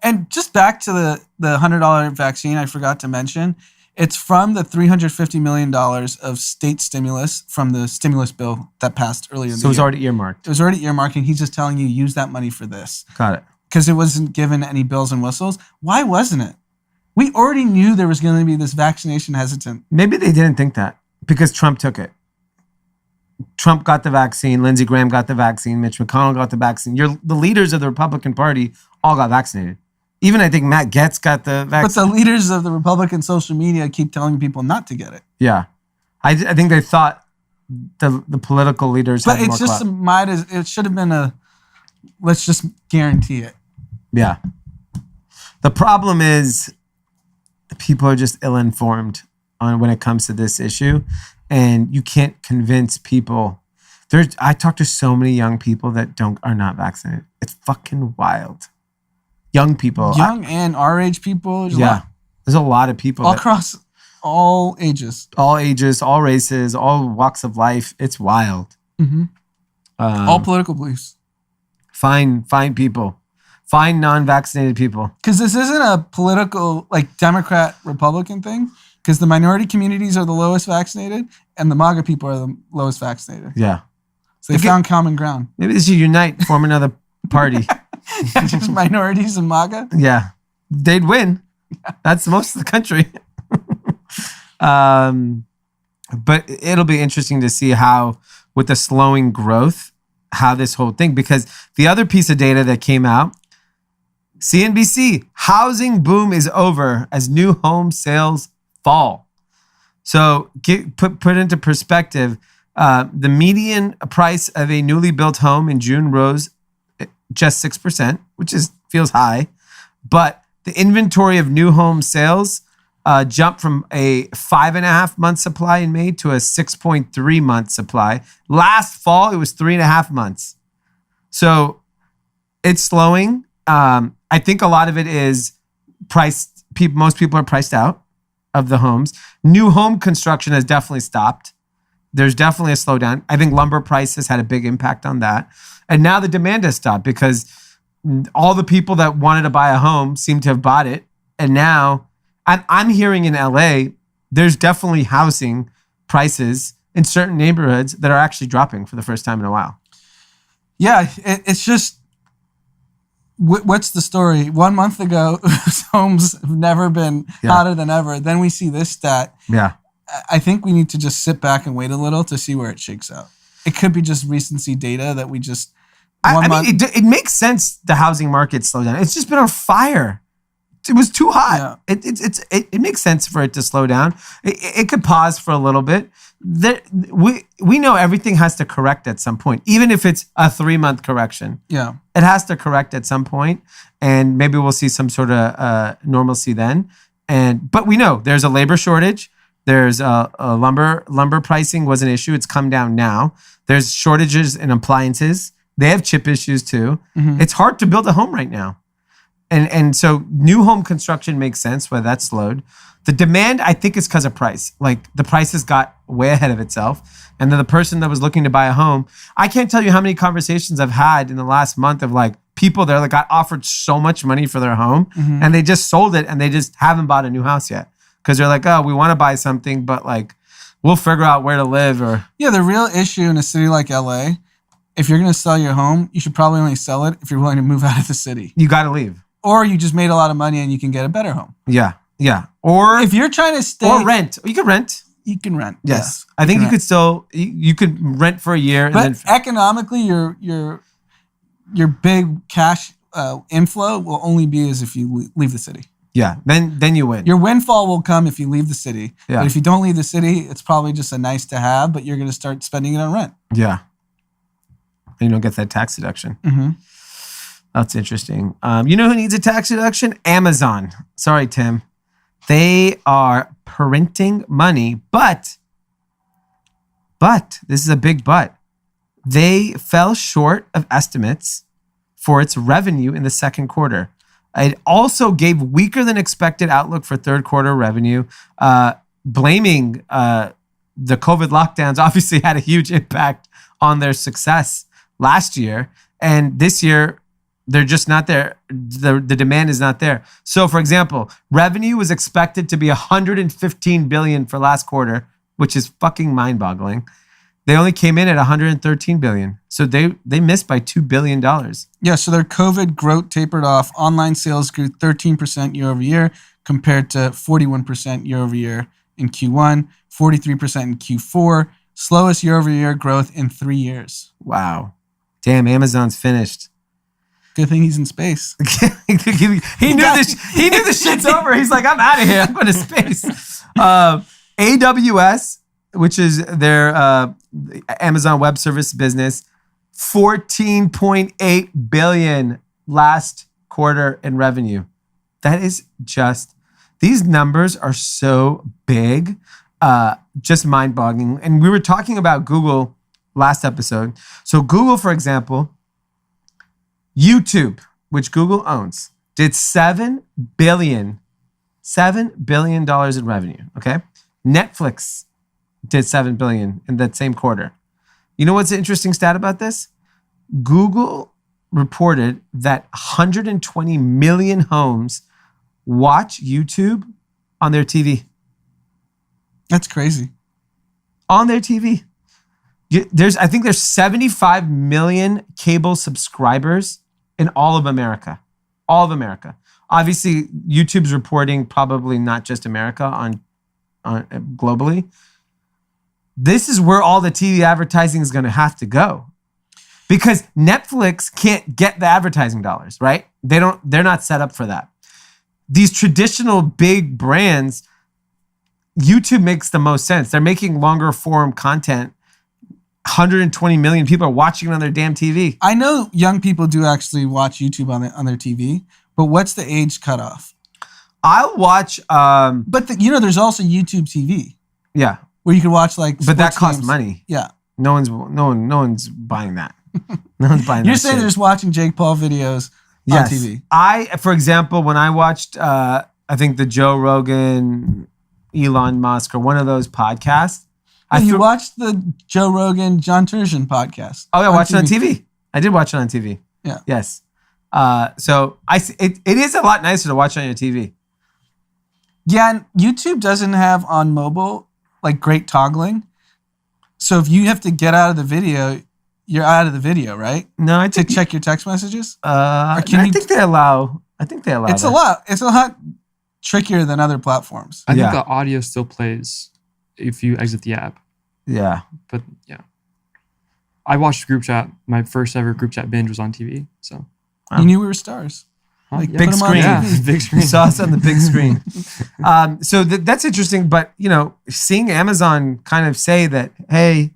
And just back to the $100 vaccine, I forgot to mention, it's from the $350 million of state stimulus from the stimulus bill that passed earlier in the year. So it was already earmarked. It was already earmarked, and he's just telling you, use that money for this. Got it. Because it wasn't given any bells and whistles. Why wasn't it? We already knew there was going to be this vaccination hesitant. Maybe they didn't think that because Trump took it. Trump got the vaccine. Lindsey Graham got the vaccine. Mitch McConnell got the vaccine. The leaders of the Republican Party all got vaccinated. Even I think Matt Gaetz got the vaccine. But the leaders of the Republican social media keep telling people not to get it. Yeah. I think they thought the political leaders had more clout. It should have been let's just guarantee it. Yeah. The problem is people are just ill-informed when it comes to this issue. And you can't convince people. I talk to so many young people that are not vaccinated. It's fucking wild. Young people. Young and our age people. There's a lot of people. Across all ages. All ages, all races, all walks of life. It's wild. Mm-hmm. All political beliefs. Find people. Find non-vaccinated people. Because this isn't a political, like, Democrat-Republican thing. Because the minority communities are the lowest vaccinated and the MAGA people are the lowest vaccinated. Yeah. So they found common ground. Maybe they should unite, form another party. Just minorities and MAGA? Yeah. They'd win. That's most of the country. But it'll be interesting to see how, with the slowing growth, how this whole thing, because the other piece of data that came out CNBC, housing boom is over as new home sales fall. So put into perspective, the median price of a newly built home in June rose just 6%, which feels high. But the inventory of new home sales jumped from a 5.5 month supply in May to a 6.3 month supply. Last fall, it was 3.5 months. So it's slowing. I think a lot of it is priced. Most people are priced out of the homes. New home construction has definitely stopped. There's definitely a slowdown. I think lumber prices had a big impact on that. And now the demand has stopped because all the people that wanted to buy a home seem to have bought it. And now I'm hearing in LA, there's definitely housing prices in certain neighborhoods that are actually dropping for the first time in a while. Yeah, it's just, what's the story? 1 month ago, homes have never been hotter than ever. Then we see this stat. Yeah. I think we need to just sit back and wait a little to see where it shakes out. It could be just recency data that we just... I mean, it makes sense the housing market slowed down. It's just been on fire. It was too hot. Yeah. It makes sense for it to slow down. It could pause for a little bit. We know everything has to correct at some point, even if it's a 3-month correction. Yeah, it has to correct at some point, and maybe we'll see some sort of normalcy then. But we know there's a labor shortage. There's a lumber pricing was an issue. It's come down now. There's shortages in appliances. They have chip issues too. Mm-hmm. It's hard to build a home right now. And so new home construction makes sense why that's slowed. The demand, I think, is because of price. Like the prices got way ahead of itself. And then the person that was looking to buy a home, I can't tell you how many conversations I've had in the last month of like people there that got offered so much money for their home and they just sold it and they just haven't bought a new house yet. Because they're like, oh, we want to buy something, but like we'll figure out where to live. Or yeah, the real issue in a city like LA, if you're going to sell your home, you should probably only sell it if you're willing to move out of the city. You got to leave. Or you just made a lot of money and you can get a better home. Yeah, yeah. Or if you're trying to stay... Or rent. You can rent. You can rent. Yes. Yeah, I think you could still... You could rent for a year. But and then economically, your big cash inflow will only be as if you leave the city. Yeah, then you win. Your windfall will come if you leave the city. Yeah. But if you don't leave the city, it's probably just a nice to have, but you're going to start spending it on rent. Yeah. And you don't get that tax deduction. Mm-hmm. That's interesting. You know who needs a tax deduction? Amazon. Sorry, Tim. They are printing money, but this is a big but. They fell short of estimates for its revenue in the second quarter. It also gave weaker than expected outlook for third quarter revenue, blaming the COVID lockdowns obviously had a huge impact on their success last year. And this year, they're just not there. The demand is not there. So, for example, revenue was expected to be $115 billion for last quarter, which is fucking mind-boggling. They only came in at $113 billion. So they missed by $2 billion. Yeah, so their COVID growth tapered off. Online sales grew 13% year over year compared to 41% year over year in Q1, 43% in Q4. Slowest year over year growth in 3 years. Wow. Damn, Amazon's finished. Good thing he's in space. he knew this shit's over. He's like, I'm out of here. I'm going to space. AWS, which is their Amazon Web Service business, $14.8 billion last quarter in revenue. That is just, these numbers are so big, just mind-boggling. And we were talking about Google last episode. So Google, for example, YouTube, which Google owns, did $7 billion in revenue, okay? Netflix did $7 billion in that same quarter. You know what's the interesting stat about this? Google reported that 120 million homes watch YouTube on their TV. That's crazy. On their TV. I think there's 75 million cable subscribers in all of America. All of America. Obviously, YouTube's reporting probably not just America, on globally. This is where all the TV advertising is going to have to go. Because Netflix can't get the advertising dollars, right? They're not set up for that. These traditional big brands, YouTube makes the most sense. They're making longer form content. 120 million people are watching it on their damn TV. I know young people do actually watch YouTube on their TV, but what's the age cutoff? I'll watch. But there's also YouTube TV. Yeah, where you can watch like. But that sports costs games. money. Yeah. No one's buying that. No one's buying that. You're saying shit. they're just watching Jake Paul videos on TV. For example, when I watched, I think the Joe Rogan, Elon Musk, or one of those podcasts. You watched the Joe Rogan, John Turgeon podcast. Oh, yeah, I watched it on TV. I did watch it on TV. Yeah. Yes. So it is a lot nicer to watch on your TV. Yeah, and YouTube doesn't have on mobile like great toggling. So if you have to get out of the video, you're out of the video, right? No, I think to check your text messages. I think they allow. It's that. It's a lot trickier than other platforms. I think the audio still plays if you exit the app. Yeah. But yeah. I watched group chat. My first ever group chat binge was on TV. So you knew we were stars. Like, big screen. Yeah, big screen. You saw us on the big screen. So that's interesting. But, seeing Amazon kind of say that, hey,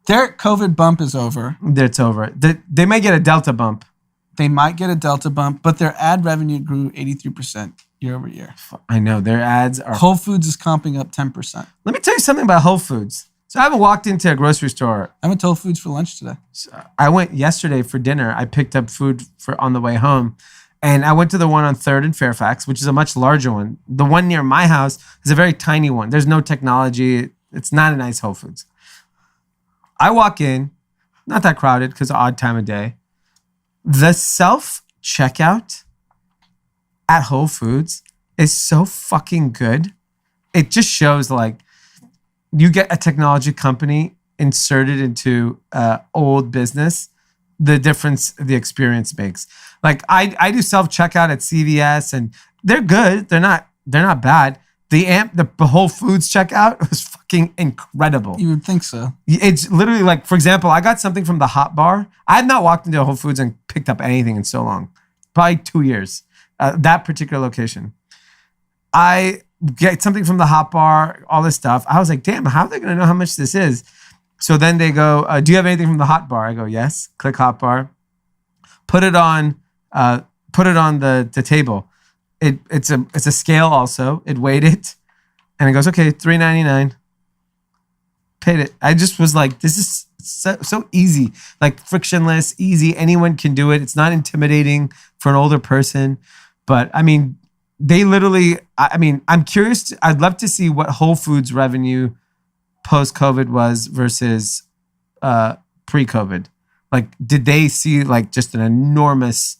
their COVID bump is over. It's over. They may get a Delta bump. They might get a Delta bump, but their ad revenue grew 83% year over year. I know. Their ads are... Whole Foods is comping up 10%. Let me tell you something about Whole Foods. So I haven't walked into a grocery store. I went to Whole Foods for lunch today. So I went yesterday for dinner. I picked up food on the way home. And I went to the one on 3rd and Fairfax, which is a much larger one. The one near my house is a very tiny one. There's no technology. It's not a nice Whole Foods. I walk in, not that crowded because odd time of day. The self-checkout at Whole Foods is so fucking good. It just shows like you get a technology company inserted into old business, the difference the experience makes. Like I do self-checkout at CVS and they're good. They're not bad. The Whole Foods checkout was fucking incredible. You would think so. It's literally like, for example, I got something from the Hot Bar. I had not walked into a Whole Foods and picked up anything in so long. Probably 2 years. That particular location. I get something from the Hot Bar, all this stuff. I was like, damn, how are they going to know how much this is? So then they go, do you have anything from the Hot Bar? I go, yes. Click Hot Bar. Put it on the table. It's a scale also. It weighed it. And it goes, okay, $3.99. Paid it. I just was like, this is so easy. Like frictionless, easy. Anyone can do it. It's not intimidating for an older person. But I mean, they literally, I'm curious. I'd love to see what Whole Foods revenue post-COVID was versus pre-COVID. Like, did they see like just an enormous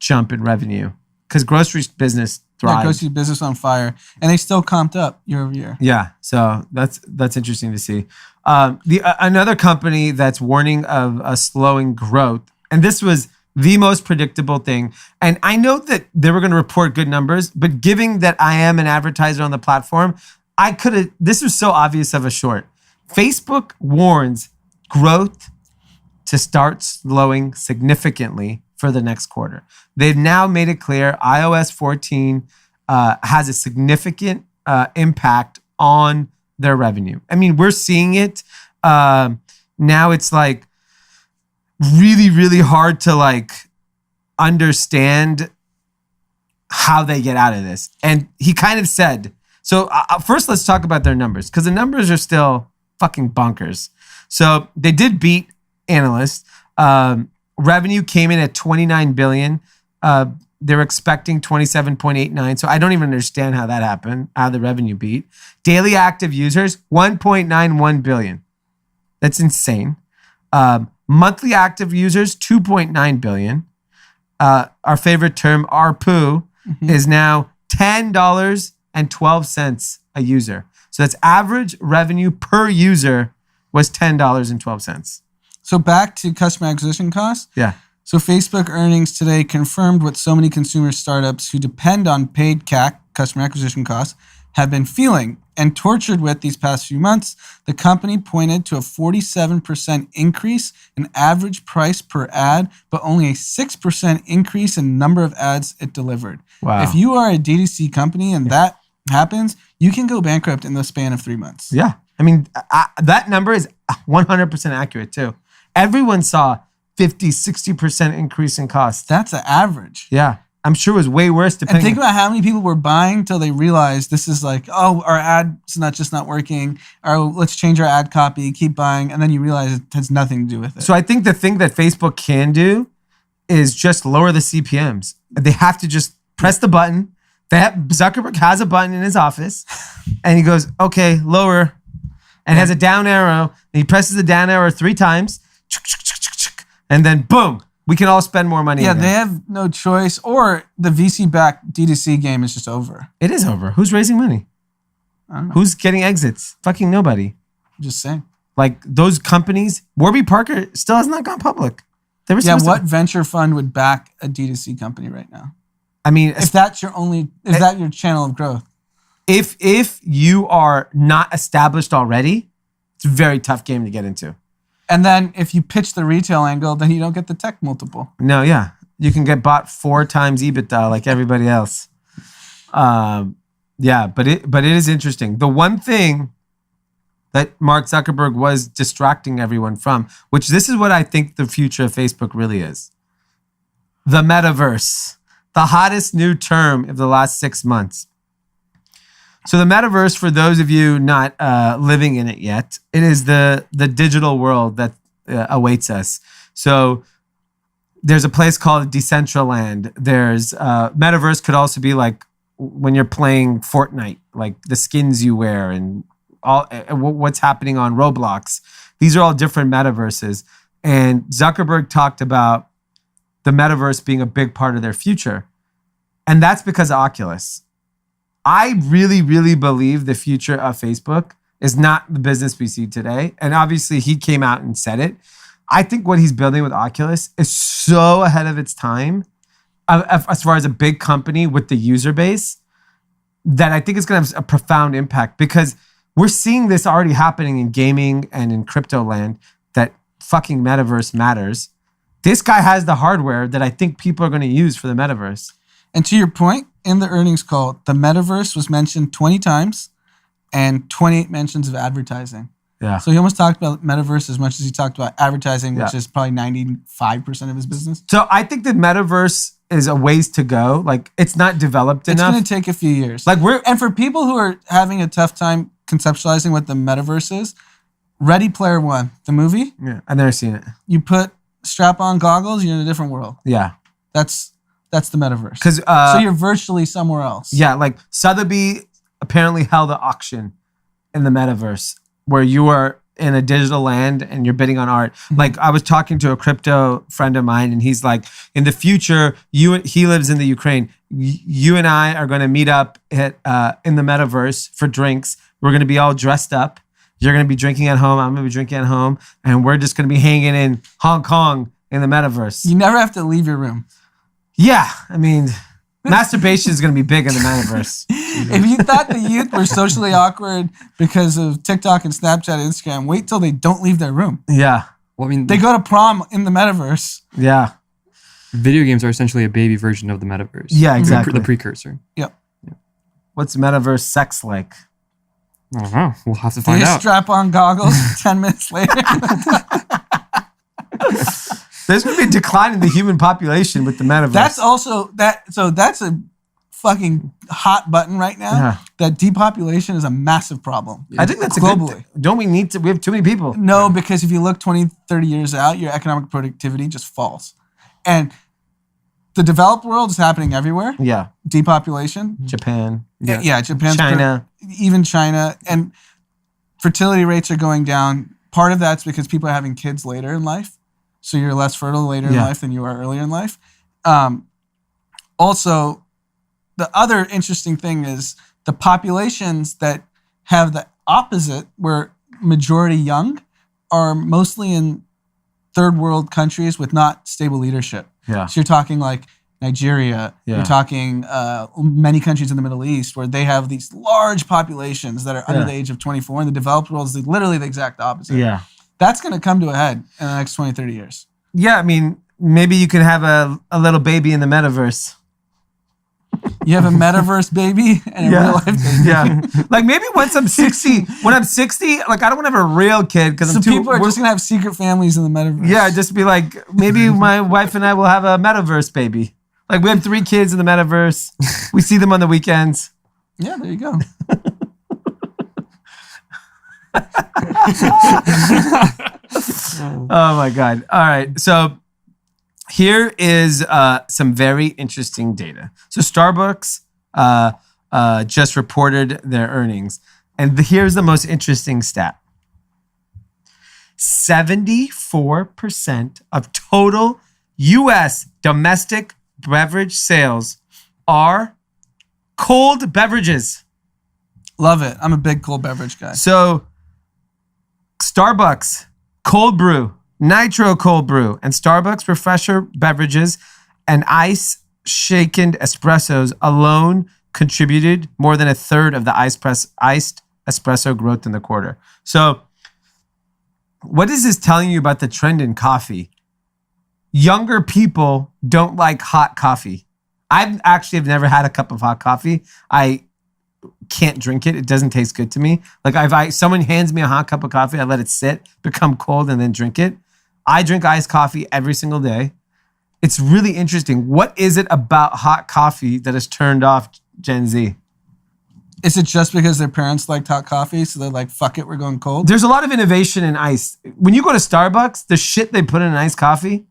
jump in revenue? Because grocery business thrived. Yeah, grocery business on fire. And they still comped up year over year. Yeah, so that's interesting to see. Another company that's warning of a slowing growth, and this was the most predictable thing. And I know that they were going to report good numbers, but given that I am an advertiser on the platform, this was so obvious of a short. Facebook warns growth to start slowing significantly for the next quarter. They've now made it clear iOS 14 has a significant impact on their revenue. I mean, we're seeing it. Now it's like really, really hard to like understand how they get out of this. And he kind of said, so first let's talk about their numbers because the numbers are still fucking bonkers. So they did beat analysts. Revenue came in at $29 billion. They're expecting 27.89. So I don't even understand how that happened, how the revenue beat. Daily active users, 1.91 billion. That's insane. Monthly active users, 2.9 billion. Our favorite term, ARPU, is now $10.12 a user. So that's average revenue per user was $10.12. So back to customer acquisition costs. Yeah. So Facebook earnings today confirmed what so many consumer startups who depend on paid CAC, customer acquisition costs, have been feeling. and tortured with these past few months, the company pointed to a 47% increase in average price per ad, but only a 6% increase in number of ads it delivered. Wow. If you are a DTC company and that happens, you can go bankrupt in the span of 3 months. Yeah. I mean, that number is 100% accurate too. Everyone saw 50, 60% increase in cost. That's the average. Yeah. I'm sure it was way worse And depending. think about how many people were buying till they realized this is like, oh, our ad's not working. Or let's change our ad copy, keep buying. And then you realize it has nothing to do with it. So I think the thing that Facebook can do is just lower the CPMs. They have to just press the button. Zuckerberg has a button in his office and he goes, okay, lower. And has a down arrow. And he presses the down arrow 3 times. And then boom, we can all spend more money. Yeah, again. they have no choice. Or the VC-backed D2C game is just over. It is over. Who's raising money? I don't know. Who's getting exits? Fucking nobody. I'm just saying. Like those companies, Warby Parker still has not gone public. They were Yeah, supposed what to, venture fund would back a D2C company right now? I mean, If that's your only, is that your channel of growth? if you are not established already, it's a very tough game to get into. And then if you pitch the retail angle, then you don't get the tech multiple. No, yeah. You can get bought 4 times EBITDA like everybody else. Yeah, but it is interesting. The one thing that Mark Zuckerberg was distracting everyone from, which this is what I think the future of Facebook really is. The metaverse, the hottest new term of the last 6 months. So the metaverse, for those of you not living in it yet, it is the digital world that awaits us. So there's a place called Decentraland. There's metaverse could also be like when you're playing Fortnite, like the skins you wear and all what's happening on Roblox. These are all different metaverses. And Zuckerberg talked about the metaverse being a big part of their future. And that's because of Oculus. I really, really believe the future of Facebook is not the business we see today. And obviously he came out and said it. I think what he's building with Oculus is so ahead of its time as far as a big company with the user base that I think it's going to have a profound impact because we're seeing this already happening in gaming and in crypto land that fucking metaverse matters. This guy has the hardware that I think people are going to use for the metaverse. And to your point, in the earnings call, the metaverse was mentioned 20 times and 28 mentions of advertising. Yeah. So he almost talked about metaverse as much as he talked about advertising, which Yeah. is probably 95% of his business. So I think the metaverse is a ways to go. Like it's not developed It's enough. going to take a few years. Like And for people who are having a tough time conceptualizing what the metaverse is, Ready Player One, the movie, Yeah, I've never seen it. you put strap-on goggles, you're in a different world. Yeah. That's the metaverse. Because So you're virtually somewhere else. yeah, like Sotheby's apparently held an auction in the metaverse where you are in a digital land and you're bidding on art. Like I was talking to a crypto friend of mine and he's like, in the future, he lives in the Ukraine. You and I are going to meet up in the metaverse for drinks. We're going to be all dressed up. You're going to be drinking at home. I'm going to be drinking at home. And we're just going to be hanging in Hong Kong in the metaverse. You never have to leave your room. Yeah. I mean, masturbation is going to be big in the metaverse. If you thought the youth were socially awkward because of TikTok and Snapchat and Instagram, wait till they don't leave their room. Yeah. Well, I mean, They go to prom in the metaverse. Yeah. video games are essentially a baby version of the metaverse. Yeah, exactly. The precursor. Yep. What's metaverse sex like? I don't know. We'll have to They find just out. strap on goggles 10 minutes later. There's going to be a decline in the human population with the metaverse. That's also so that's a fucking hot button right now. Yeah. That depopulation is a massive problem. I think that's a globally. good thing. Don't we need to? We have too many people. No, because if you look 20, 30 years out, your economic productivity just falls. And the developed world is happening everywhere. Yeah. Depopulation. Japan. Yeah, Japan's China. even China. And fertility rates are going down. Part of that's because people are having kids later in life. So you're less fertile later in Yeah. life than you are earlier in life. Also, the other interesting thing is the populations that have the opposite, where majority young, are mostly in third world countries with not stable leadership. Yeah. So you're talking like Nigeria. Yeah. You're talking many countries in the Middle East where they have these large populations that are under the age of 24. And the developed world is literally the exact opposite. Yeah. That's going to come to a head in the next 20, 30 years. Yeah, I mean, maybe you could have a little baby in the metaverse. You have a metaverse baby and a real life baby. Yeah. Like maybe once I'm 60, like I don't want to have a real kid because So people are just going to have secret families in the metaverse. Yeah, just be like, maybe my wife and I will have a metaverse baby. Like we have 3 kids in the metaverse. We see them on the weekends. Yeah, there you go. Oh my God. All right. So here is some very interesting data. So Starbucks just reported their earnings. And here's the most interesting stat. 74% of total U.S. domestic beverage sales are cold beverages. Love it. I'm a big cold beverage guy. So Starbucks cold brew, nitro cold brew, and Starbucks refresher beverages and ice shaken espressos alone contributed more than a third of the iced espresso growth in the quarter. So what is this telling you about the trend in coffee? Younger people don't like hot coffee. I actually have never had a cup of hot coffee. I can't drink it. It doesn't taste good to me. Like if someone hands me a hot cup of coffee, I let it sit, become cold, and then drink it. I drink iced coffee every single day. It's really interesting. What is it about hot coffee that has turned off Gen Z? Is it just because their parents liked hot coffee, so they're like, fuck it, we're going cold? There's a lot of innovation in ice. When you go to Starbucks, the shit they put in iced coffee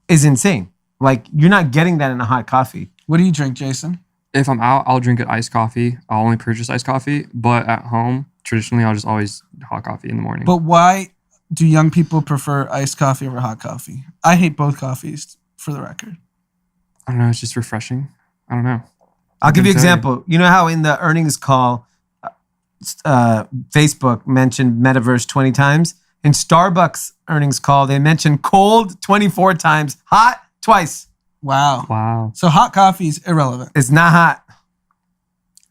is insane. Like, you're not getting that in a hot coffee. What do you drink, Jason? If I'm out, I'll drink an iced coffee. I'll only purchase iced coffee. But at home, traditionally, I'll just always hot coffee in the morning. But why do young people prefer iced coffee over hot coffee? I hate both coffees, for the record. I don't know. It's just refreshing. I don't know. I'll give you an example. You know how in the earnings call, Facebook mentioned metaverse 20 times? In Starbucks earnings call, they mentioned cold 24 times, hot twice. Wow. So hot coffee is irrelevant. It's not hot.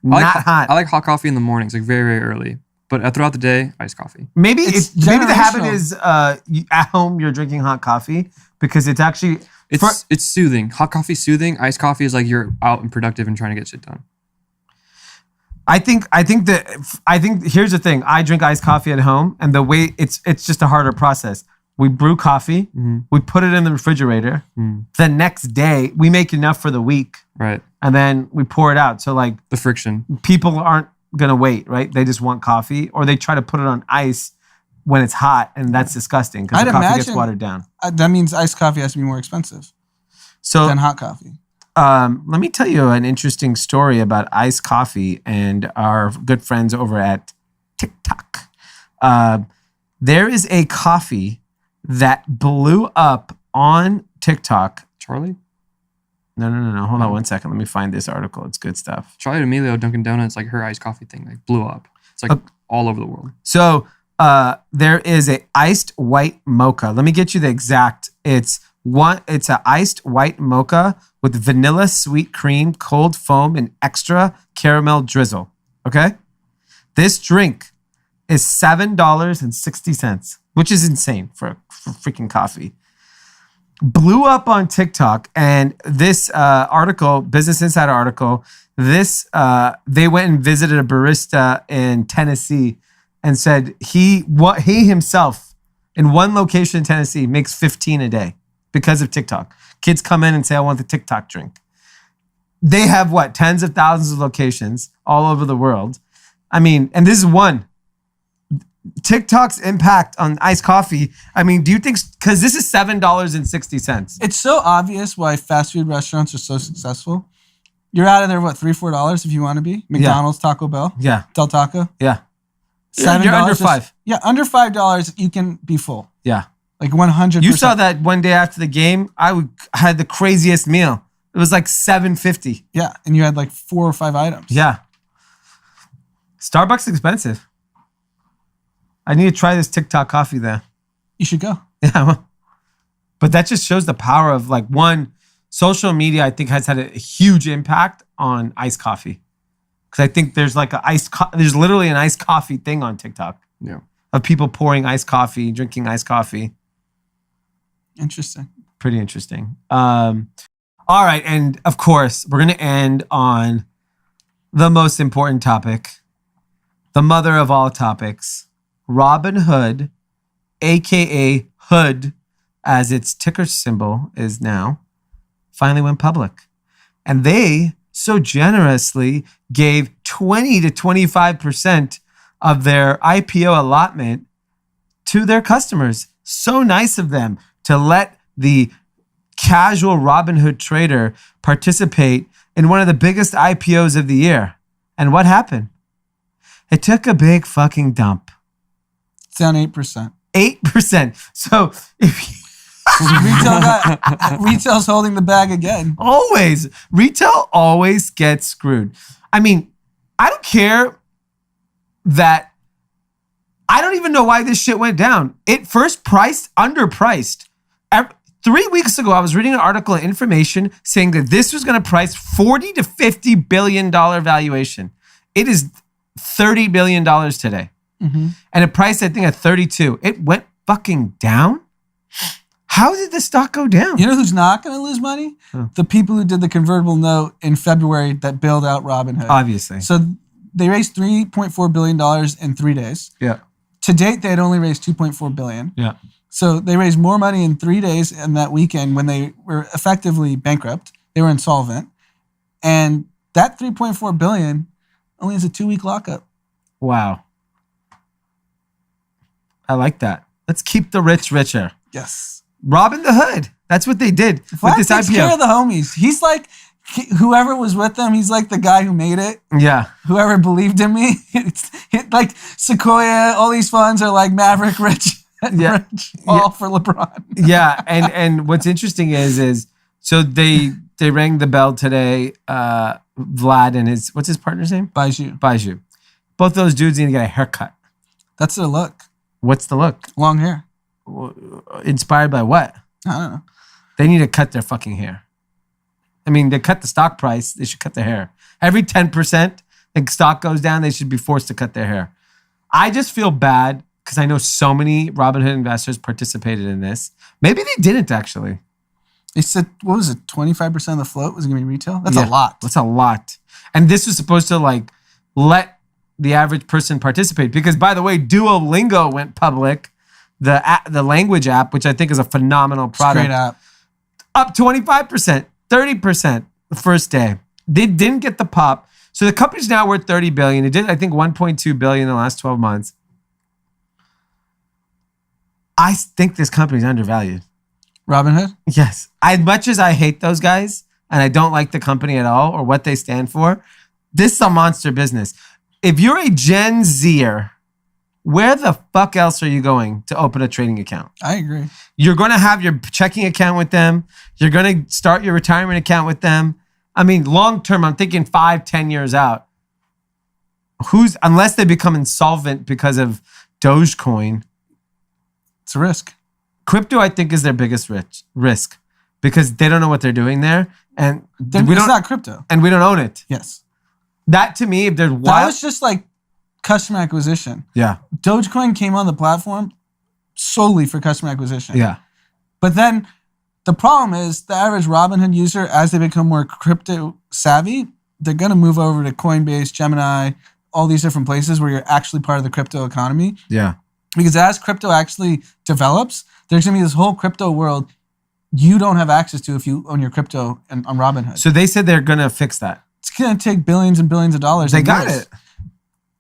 Hot. I like hot coffee in the mornings, like very, very early. But throughout the day, iced coffee. Maybe the habit generational. is at home you're drinking hot coffee because it's actually It's soothing. Hot coffee soothing. Iced coffee is like you're out and productive and trying to get shit done. I think here's the thing. I drink iced coffee at home, and the way it's just a harder process. We brew coffee, we put it in the refrigerator. The next day, we make enough for the week, Right. and then we pour it out. So like The friction. people aren't gonna wait, right? They just want coffee, or they try to put it on ice when it's hot, and that's disgusting because the coffee gets watered down. That means iced coffee has to be more expensive So than hot coffee. let me tell you an interesting story about iced coffee and our good friends over at TikTok. There is a coffee that blew up on TikTok. Charlie? No. Hold on 1 second. Let me find this article. It's good stuff. Charlie D'Amelio, Dunkin' Donuts, like her iced coffee thing, like blew up. It's like all over the world. So there is a iced white mocha. Let me get you the exact. It's a iced white mocha with vanilla sweet cream, cold foam, and extra caramel drizzle. Okay? This drink is $7.60, which is insane for freaking coffee. Blew up on TikTok, and this article, Business Insider article, they went and visited a barista in Tennessee and said he himself in one location in Tennessee makes 15 a day because of TikTok. Kids come in and say, I want the TikTok drink. They have tens of thousands of locations all over the world. I mean, and this is one. TikTok's impact on iced coffee. I mean, do you think, because this is $7.60. It's so obvious why fast food restaurants are so successful. You're out of there, $3-4 if you want to be? McDonald's, Taco Bell, Yeah. Del Taco. Yeah. $7. You're under $5. Yeah, under $5, you can be full. Yeah. Like 100%. You saw that one day after the game. I had the craziest meal. It was like $7.50. Yeah, and you had like 4 or 5 items. Yeah. Starbucks is expensive. I need to try this TikTok coffee there. You should go. Yeah. But that just shows the power of one. social media, I think, has had a huge impact on iced coffee. Because I think there's like there's literally an iced coffee thing on TikTok. Yeah. Of people pouring iced coffee, drinking iced coffee. Interesting. Pretty interesting. All right. And of course, we're going to end on the most important topic, the mother of all topics, Robinhood, aka Hood, as its ticker symbol is now, finally went public. And they so generously gave 20 to 25% of their IPO allotment to their customers. So nice of them to let the casual Robinhood trader participate in one of the biggest IPOs of the year. And what happened? It took a big fucking dump. It's down 8%. 8%. So if Retail's holding the bag again. retail always gets screwed. I mean, I don't care that I don't even know why this shit went down. It first underpriced. 3 weeks ago, I was reading an article in Information saying that this was going to price $40 to $50 billion valuation. It is $30 billion today. Mm-hmm. And it priced, I think, at 32. It went fucking down. How did the stock go down? You know who's not going to lose money? The people who did the convertible note in February that bailed out Robinhood. Obviously. So they raised $3.4 billion in 3 days. Yeah. To date, they had only raised $2.4 billion. Yeah. So they raised more money in 3 days and that weekend when they were effectively bankrupt. They were insolvent. And that $3.4 billion only has a 2-week lockup. Wow. I like that. Let's keep the rich richer. Yes. Robin the Hood. That's what they did Pfaff with this takes IPO. care of the homies. He's like, whoever was with them, he's like the guy who made it. Yeah. Whoever believed in me. Like Sequoia, all these funds are like Maverick Rich. Yeah. All for LeBron. Yeah. And what's interesting is so they rang the bell today. Vlad and what's his partner's name? Baiju. Both those dudes need to get a haircut. That's their look. What's the look? Long hair. Inspired by what? I don't know. They need to cut their fucking hair. I mean, they cut the stock price. They should cut their hair. Every 10% the stock goes down, they should be forced to cut their hair. I just feel bad because I know so many Robinhood investors participated in this. Maybe they didn't actually. They said, what was it? 25% of the float was going to be retail? That's a lot. That's a lot. And this was supposed to like let the average person participate. Because by the way, Duolingo went public, the language app, which I think is a phenomenal product. Great app. Up 25%, 30% the first day. They didn't get the pop. So the company's now worth $30 billion. It did, I think, $1.2 billion in the last 12 months. I think this company's undervalued. Robinhood? Yes. As much as I hate those guys and I don't like the company at all or what they stand for, this is a monster business. If you're a Gen Zer, where the fuck else are you going to open a trading account? I agree. You're going to have your checking account with them. You're going to start your retirement account with them. I mean, long term, I'm thinking 5-10 years out. Unless they become insolvent because of Dogecoin. It's a risk. Crypto, I think, is their biggest risk because they don't know what they're doing there. And it's not crypto. And we don't own it. Yes. That to me, if there's that was just like customer acquisition. Yeah. Dogecoin came on the platform solely for customer acquisition. Yeah. But then the problem is the average Robinhood user, as they become more crypto savvy, they're going to move over to Coinbase, Gemini, all these different places where you're actually part of the crypto economy. Yeah. Because as crypto actually develops, there's going to be this whole crypto world you don't have access to if you own your crypto on Robinhood. So they said they're going to fix that. It's going to take billions and billions of dollars. They got it.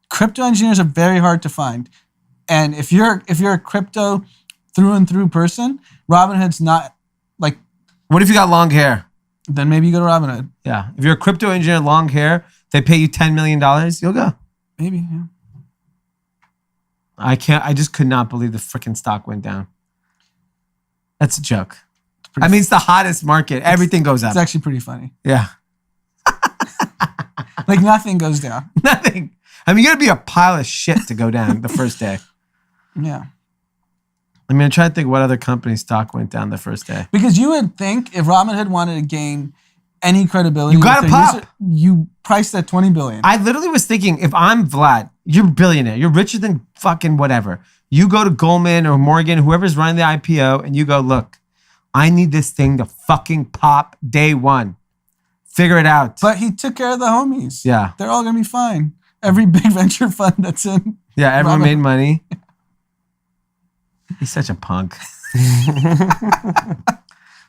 Crypto engineers are very hard to find. And if you're a crypto through and through person, Robinhood's not like... What if you got long hair? Then maybe you go to Robinhood. Yeah. If you're a crypto engineer, long hair, they pay you $10 million, you'll go. Maybe, yeah. I just could not believe the freaking stock went down. That's a joke. I mean, it's the hottest market. Everything goes up. It's actually pretty funny. Yeah. Like nothing goes down. Nothing. I mean, you got to be a pile of shit to go down the first day. Yeah. I mean, I'm trying to think what other company stock went down the first day. Because you would think if Robinhood wanted to gain any credibility, You gotta with their pop. user, you priced at $20 billion. I literally was thinking, if I'm Vlad, you're a billionaire. You're richer than fucking whatever. You go to Goldman or Morgan, whoever's running the IPO, and you go, look, I need this thing to fucking pop day one. Figure it out. But he took care of the homies. Yeah. They're all gonna be fine. Every big venture fund that's in. Yeah, everyone Robinhood. made money. He's such a punk.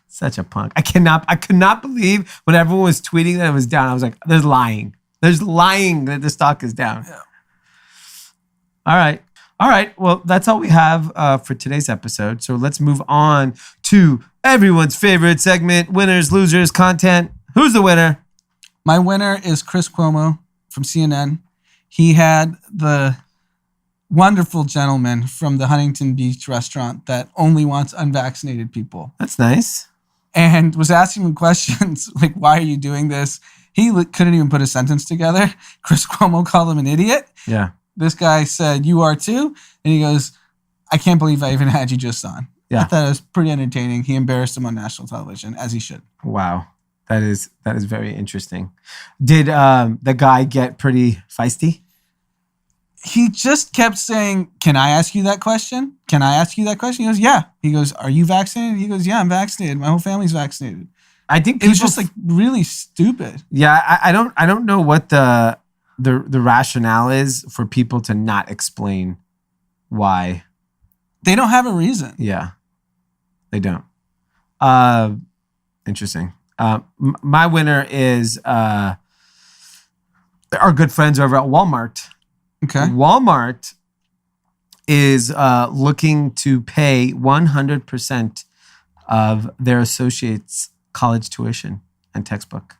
Such a punk. I could not believe when everyone was tweeting that it was down. I was like, there's lying. There's lying that the stock is down. Yeah. All right. Well, that's all we have for today's episode. So let's move on to everyone's favorite segment, winners, losers, content. Who's the winner? My winner is Chris Cuomo from CNN. He had the wonderful gentleman from the Huntington Beach restaurant that only wants unvaccinated people That's nice. and was asking him questions like, why are you doing this? He couldn't even put a sentence together. Chris Cuomo called him an idiot. Yeah. This guy said, you are too. And he goes, I can't believe I even had you just on. Yeah. I thought it was pretty entertaining. He embarrassed him on national television, as he should. Wow. That is very interesting. Did the guy get pretty feisty? He just kept saying, can I ask you that question? Can I ask you that question? He goes, yeah. He goes, are you vaccinated? He goes, yeah, I'm vaccinated. My whole family's vaccinated. I think It was just like really stupid. Yeah, I don't know what the rationale is for people to not explain why. They don't have a reason. Yeah, they don't. Interesting. My winner is our good friends over at Walmart. Okay. Walmart is looking to pay 100% of their associates' college tuition and textbook.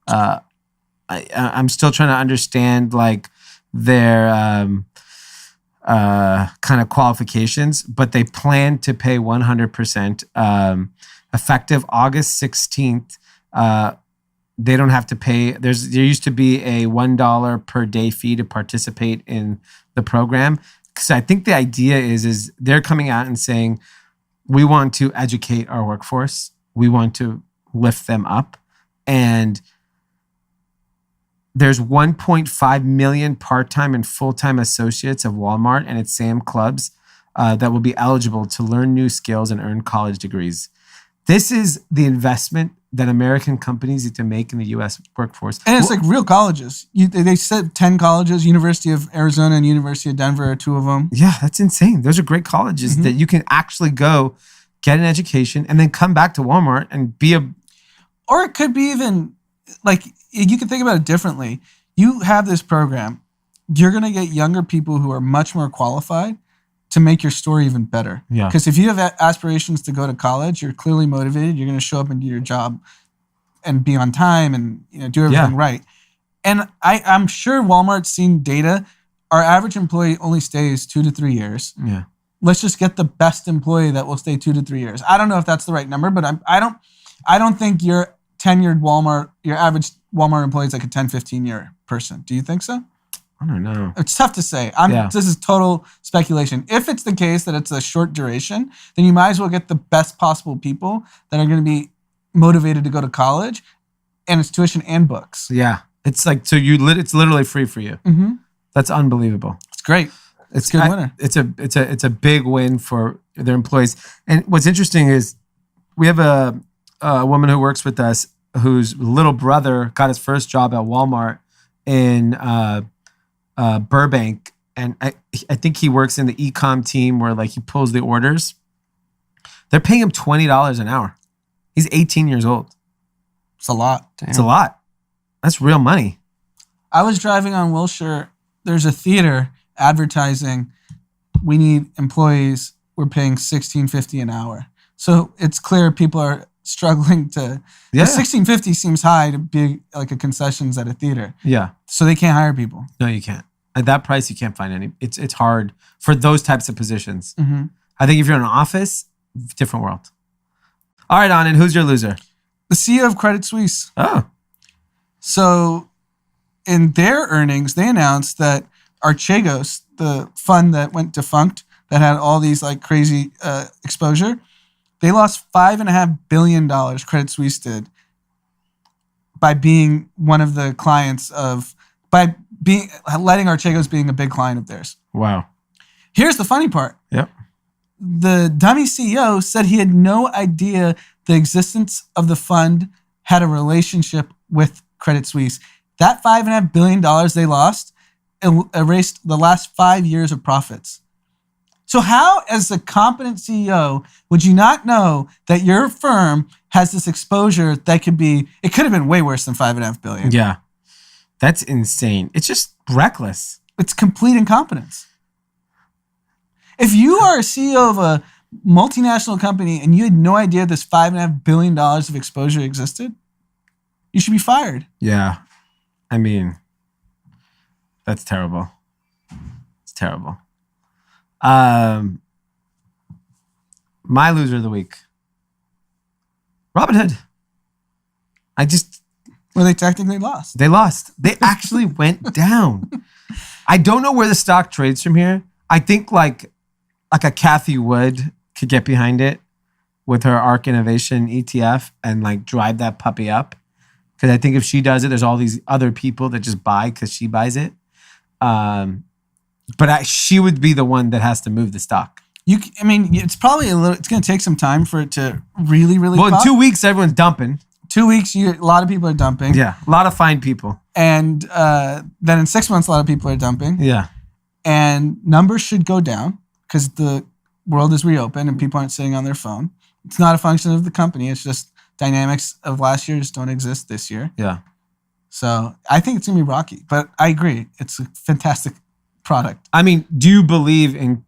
I'm still trying to understand like their kind of qualifications, but they plan to pay 100% effective August 16th. They don't have to pay. There used to be a $1 per day fee to participate in the program. Because I think the idea is they're coming out and saying, we want to educate our workforce. We want to lift them up. And there's 1.5 million part-time and full-time associates of Walmart and its Sam clubs that will be eligible to learn new skills and earn college degrees. This is the investment that American companies need to make in the U.S. workforce. And it's like real colleges. They said 10 colleges, University of Arizona and University of Denver are two of them. Yeah, that's insane. Those are great colleges that you can actually go get an education and then come back to Walmart and be a... Or it could be even, like, you can think about it differently. You have this program. You're going to get younger people who are much more qualified to make your story even better. Yeah. Because if you have aspirations to go to college, you're clearly motivated. You're going to show up and do your job and be on time and do everything right. And I'm sure Walmart's seen data. Our average employee only stays 2 to 3 years. Yeah. Let's just get the best employee that will stay 2 to 3 years. I don't know if that's the right number, but I don't think your tenured Walmart, your average Walmart employee is like a 10, 15 year person. Do you think so? I don't know. It's tough to say. This is total speculation. If it's the case that it's a short duration, then you might as well get the best possible people that are going to be motivated to go to college, and it's tuition and books. Yeah. It's like, so it's literally free for you. Mm-hmm. That's unbelievable. It's great. It's a good winner. It's a big win for their employees. And what's interesting is we have a woman who works with us whose little brother got his first job at Walmart in Burbank, and I think he works in the e-com team where like he pulls the orders. They're paying him $20 an hour. He's 18 years old. It's a lot. It's a lot. That's real money. I was driving on Wilshire. There's a theater advertising, we need employees. We're paying $16.50 an hour. So it's clear people are struggling to. Yeah. $16.50 seems high to be like a concessions at a theater. Yeah. So they can't hire people. No, you can't. At that price, you can't find any. It's hard for those types of positions. Mm-hmm. I think if you're in an office, different world. All right, Anand, who's your loser? The CEO of Credit Suisse. Oh. So in their earnings, they announced that Archegos, the fund that went defunct, that had all these like crazy exposure. They lost $5.5 billion, Credit Suisse did, by being one of the clients letting Archegos being a big client of theirs. Wow. Here's the funny part. Yep. The dummy CEO said he had no idea the existence of the fund had a relationship with Credit Suisse. That $5.5 billion they lost erased the last 5 years of profits. So how, as a competent CEO, would you not know that your firm has this exposure that could have been way worse than $5.5 billion? Yeah. That's insane. It's just reckless. It's complete incompetence. If you are a CEO of a multinational company and you had no idea this $5.5 billion of exposure existed, you should be fired. Yeah. I mean, that's terrible. It's terrible. My loser of the week. Robinhood. Well, they technically lost. They lost. They actually went down. I don't know where the stock trades from here. I think like a Kathy Wood could get behind it with her ARK Innovation ETF and like drive that puppy up. Because I think if she does it, there's all these other people that just buy because she buys it. But she would be the one that has to move the stock. It's probably it's going to take some time for it to really, really Well, pop. in 2 weeks, everyone's dumping. 2 weeks, a lot of people are dumping. Yeah, a lot of fine people. And then in 6 months, a lot of people are dumping. Yeah. And numbers should go down because the world is reopened and people aren't sitting on their phone. It's not a function of the company. It's just dynamics of last year just don't exist this year. Yeah. So I think it's going to be rocky. But I agree. It's a fantastic product. I mean, do you believe in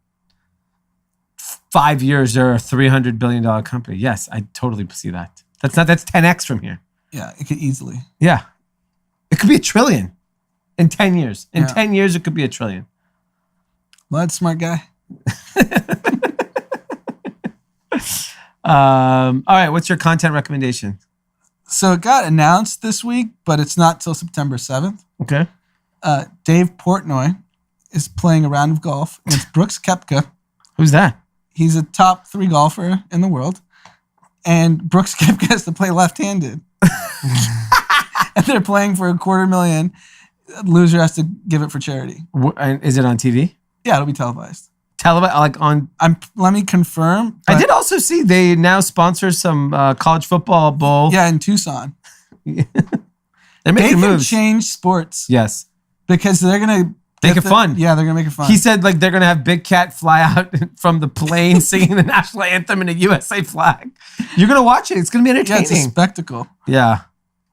5 years they're a $300 billion company? Yes, I totally see that. That's 10x from here. Yeah, it could easily. Yeah. It could be $1 trillion in 10 years. In Yeah. 10 years, it could be $1 trillion. Well, that's a smart guy. All right, what's your content recommendation? So it got announced this week, but it's not till September 7th. Okay. Dave Portnoy is playing a round of golf against Brooks Koepka. Who's that? He's a top 3 golfer in the world. And Brooks Koepka has to play left-handed. And they're playing for $250,000. Loser has to give it for charity. And is it on TV? Yeah, it'll be televised. Televised, like on... Let me confirm. I did also see they now sponsor some college football bowl. Yeah, in Tucson. They're They making can moves. change sports Yes. because they're going to... Make it fun. Yeah, they're going to make it fun. He said like they're going to have Big Cat fly out from the plane singing the national anthem and a USA flag. You're going to watch it. It's going to be yeah, entertaining. it's a spectacle. Yeah.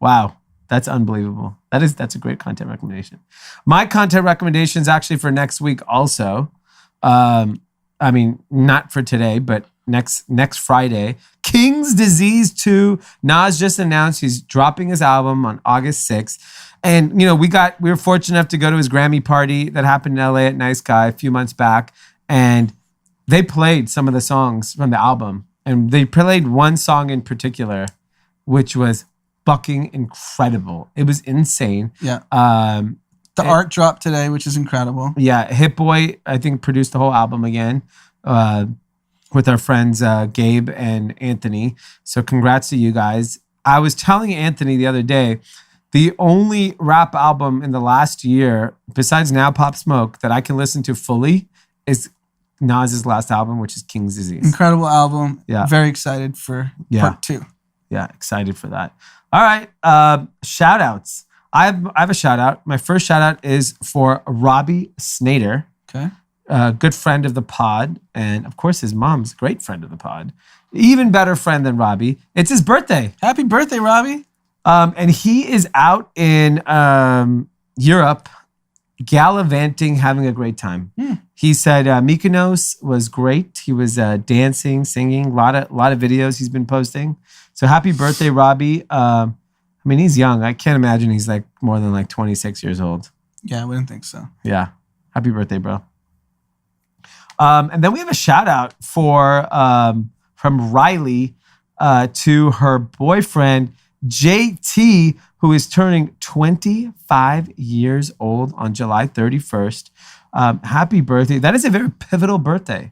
Wow. That's unbelievable. That's a great content recommendation. My content recommendation is actually for next week also. I mean, not for today, but next Friday. King's Disease 2. Nas just announced he's dropping his album on August 6th. And, you know, we were fortunate enough to go to his Grammy party that happened in LA at Nice Guy a few months back. And they played some of the songs from the album. And they played one song in particular, which was fucking incredible. It was insane. Yeah. The art dropped today, which is incredible. Yeah. Hit Boy, I think, produced the whole album again with our friends Gabe and Anthony. So congrats to you guys. I was telling Anthony the other day, the only rap album in the last year, besides Now Pop Smoke, that I can listen to fully is Nas's last album, which is King's Disease. Incredible album. Yeah. Very excited for part 2. Yeah, excited for that. All right, shout outs. I have a shout out. My first shout out is for Robbie Snader, Okay. a good friend of the pod. And of course, his mom's a great friend of the pod. Even better friend than Robbie. It's his birthday. Happy birthday, Robbie. And he is out in Europe gallivanting, having a great time. He said Mykonos was great. He was dancing, singing, a lot of videos he's been posting. So happy birthday, Robbie. I mean, he's young. I can't imagine he's like more than like 26 years old. Yeah, I wouldn't think so. Yeah. Happy birthday, bro. And then we have a shout out from Riley to her boyfriend, JT, who is turning 25 years old on July 31st. Happy birthday. That is a very pivotal birthday.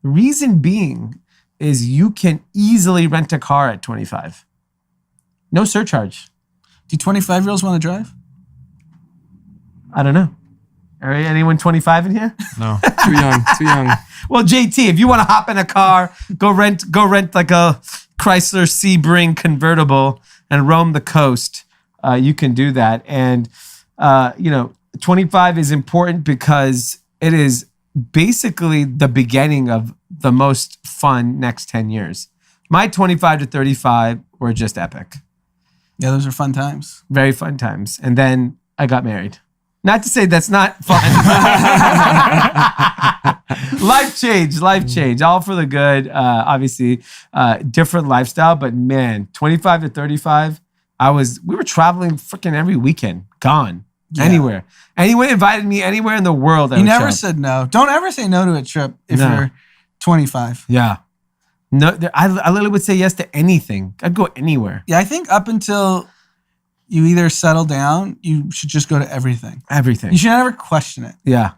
The reason being is you can easily rent a car at 25. No surcharge. Do 25-year-olds want to drive? I don't know. Are anyone 25 in here? No. Too young. Too young. Well, JT, if you want to hop in a car, go rent like a Chrysler Sebring convertible and roam the coast. You can do that. And, 25 is important because it is basically the beginning of the most fun next 10 years. My 25 to 35 were just epic. Yeah, those are fun times. Very fun times. And then I got married. Not to say that's not fun. Life change, all for the good. Obviously, different lifestyle, but man, 25 to 35, we were traveling freaking every weekend, gone, anywhere. Anyone invited me anywhere in the world. You never said no. Don't ever say no to a trip if you're 25. Yeah. No, I literally would say yes to anything. I'd go anywhere. Yeah, I think up until you either settle down, you should just go to everything. Everything. You should never question it. Yeah.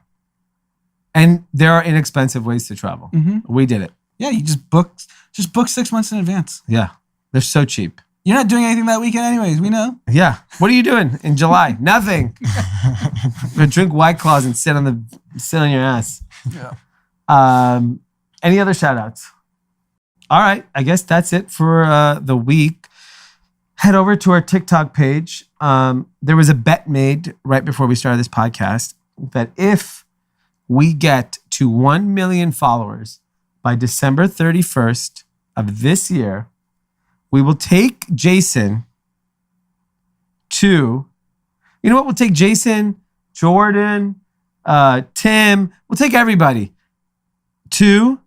And there are inexpensive ways to travel. Mm-hmm. We did it. Yeah, you just book 6 months in advance. Yeah. They're so cheap. You're not doing anything that weekend anyways, we know. Yeah. What are you doing in July? Nothing. Gonna drink White Claws and sit on your ass. Yeah. Any other shout outs? All right. I guess that's it for the week. Head over to our TikTok page. There was a bet made right before we started this podcast that if we get to 1 million followers by December 31st of this year, we will take Jason to, you know what? We'll take Jason, Jordan, Tim. We'll take everybody to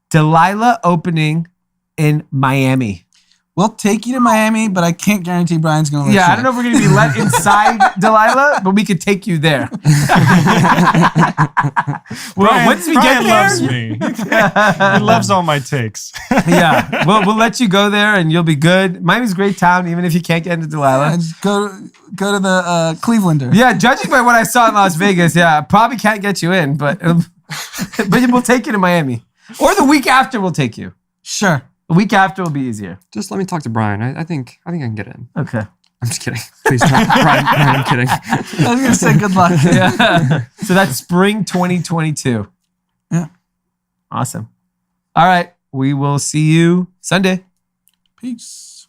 Delilah opening in Miami. We'll take you to Miami, but I can't guarantee Brian's going to let you. I don't know if we're going to be let inside Delilah, but we could take you there. Well, once we get Brian there, loves me. He loves all my takes. yeah, we'll let you go there and you'll be good. Miami's a great town, even if you can't get into Delilah. Yeah, just go to the Clevelander. Yeah, judging by what I saw in Las Vegas, I probably can't get you in, but we'll take you to Miami. Or the week after, we'll take you. Sure. The week after will be easier. Just let me talk to Brian. I think I can get in. Okay. I'm just kidding. Please, Brian, I'm kidding. I was going to say good luck. Yeah. So that's spring 2022. Yeah. Awesome. All right. We will see you Sunday. Peace.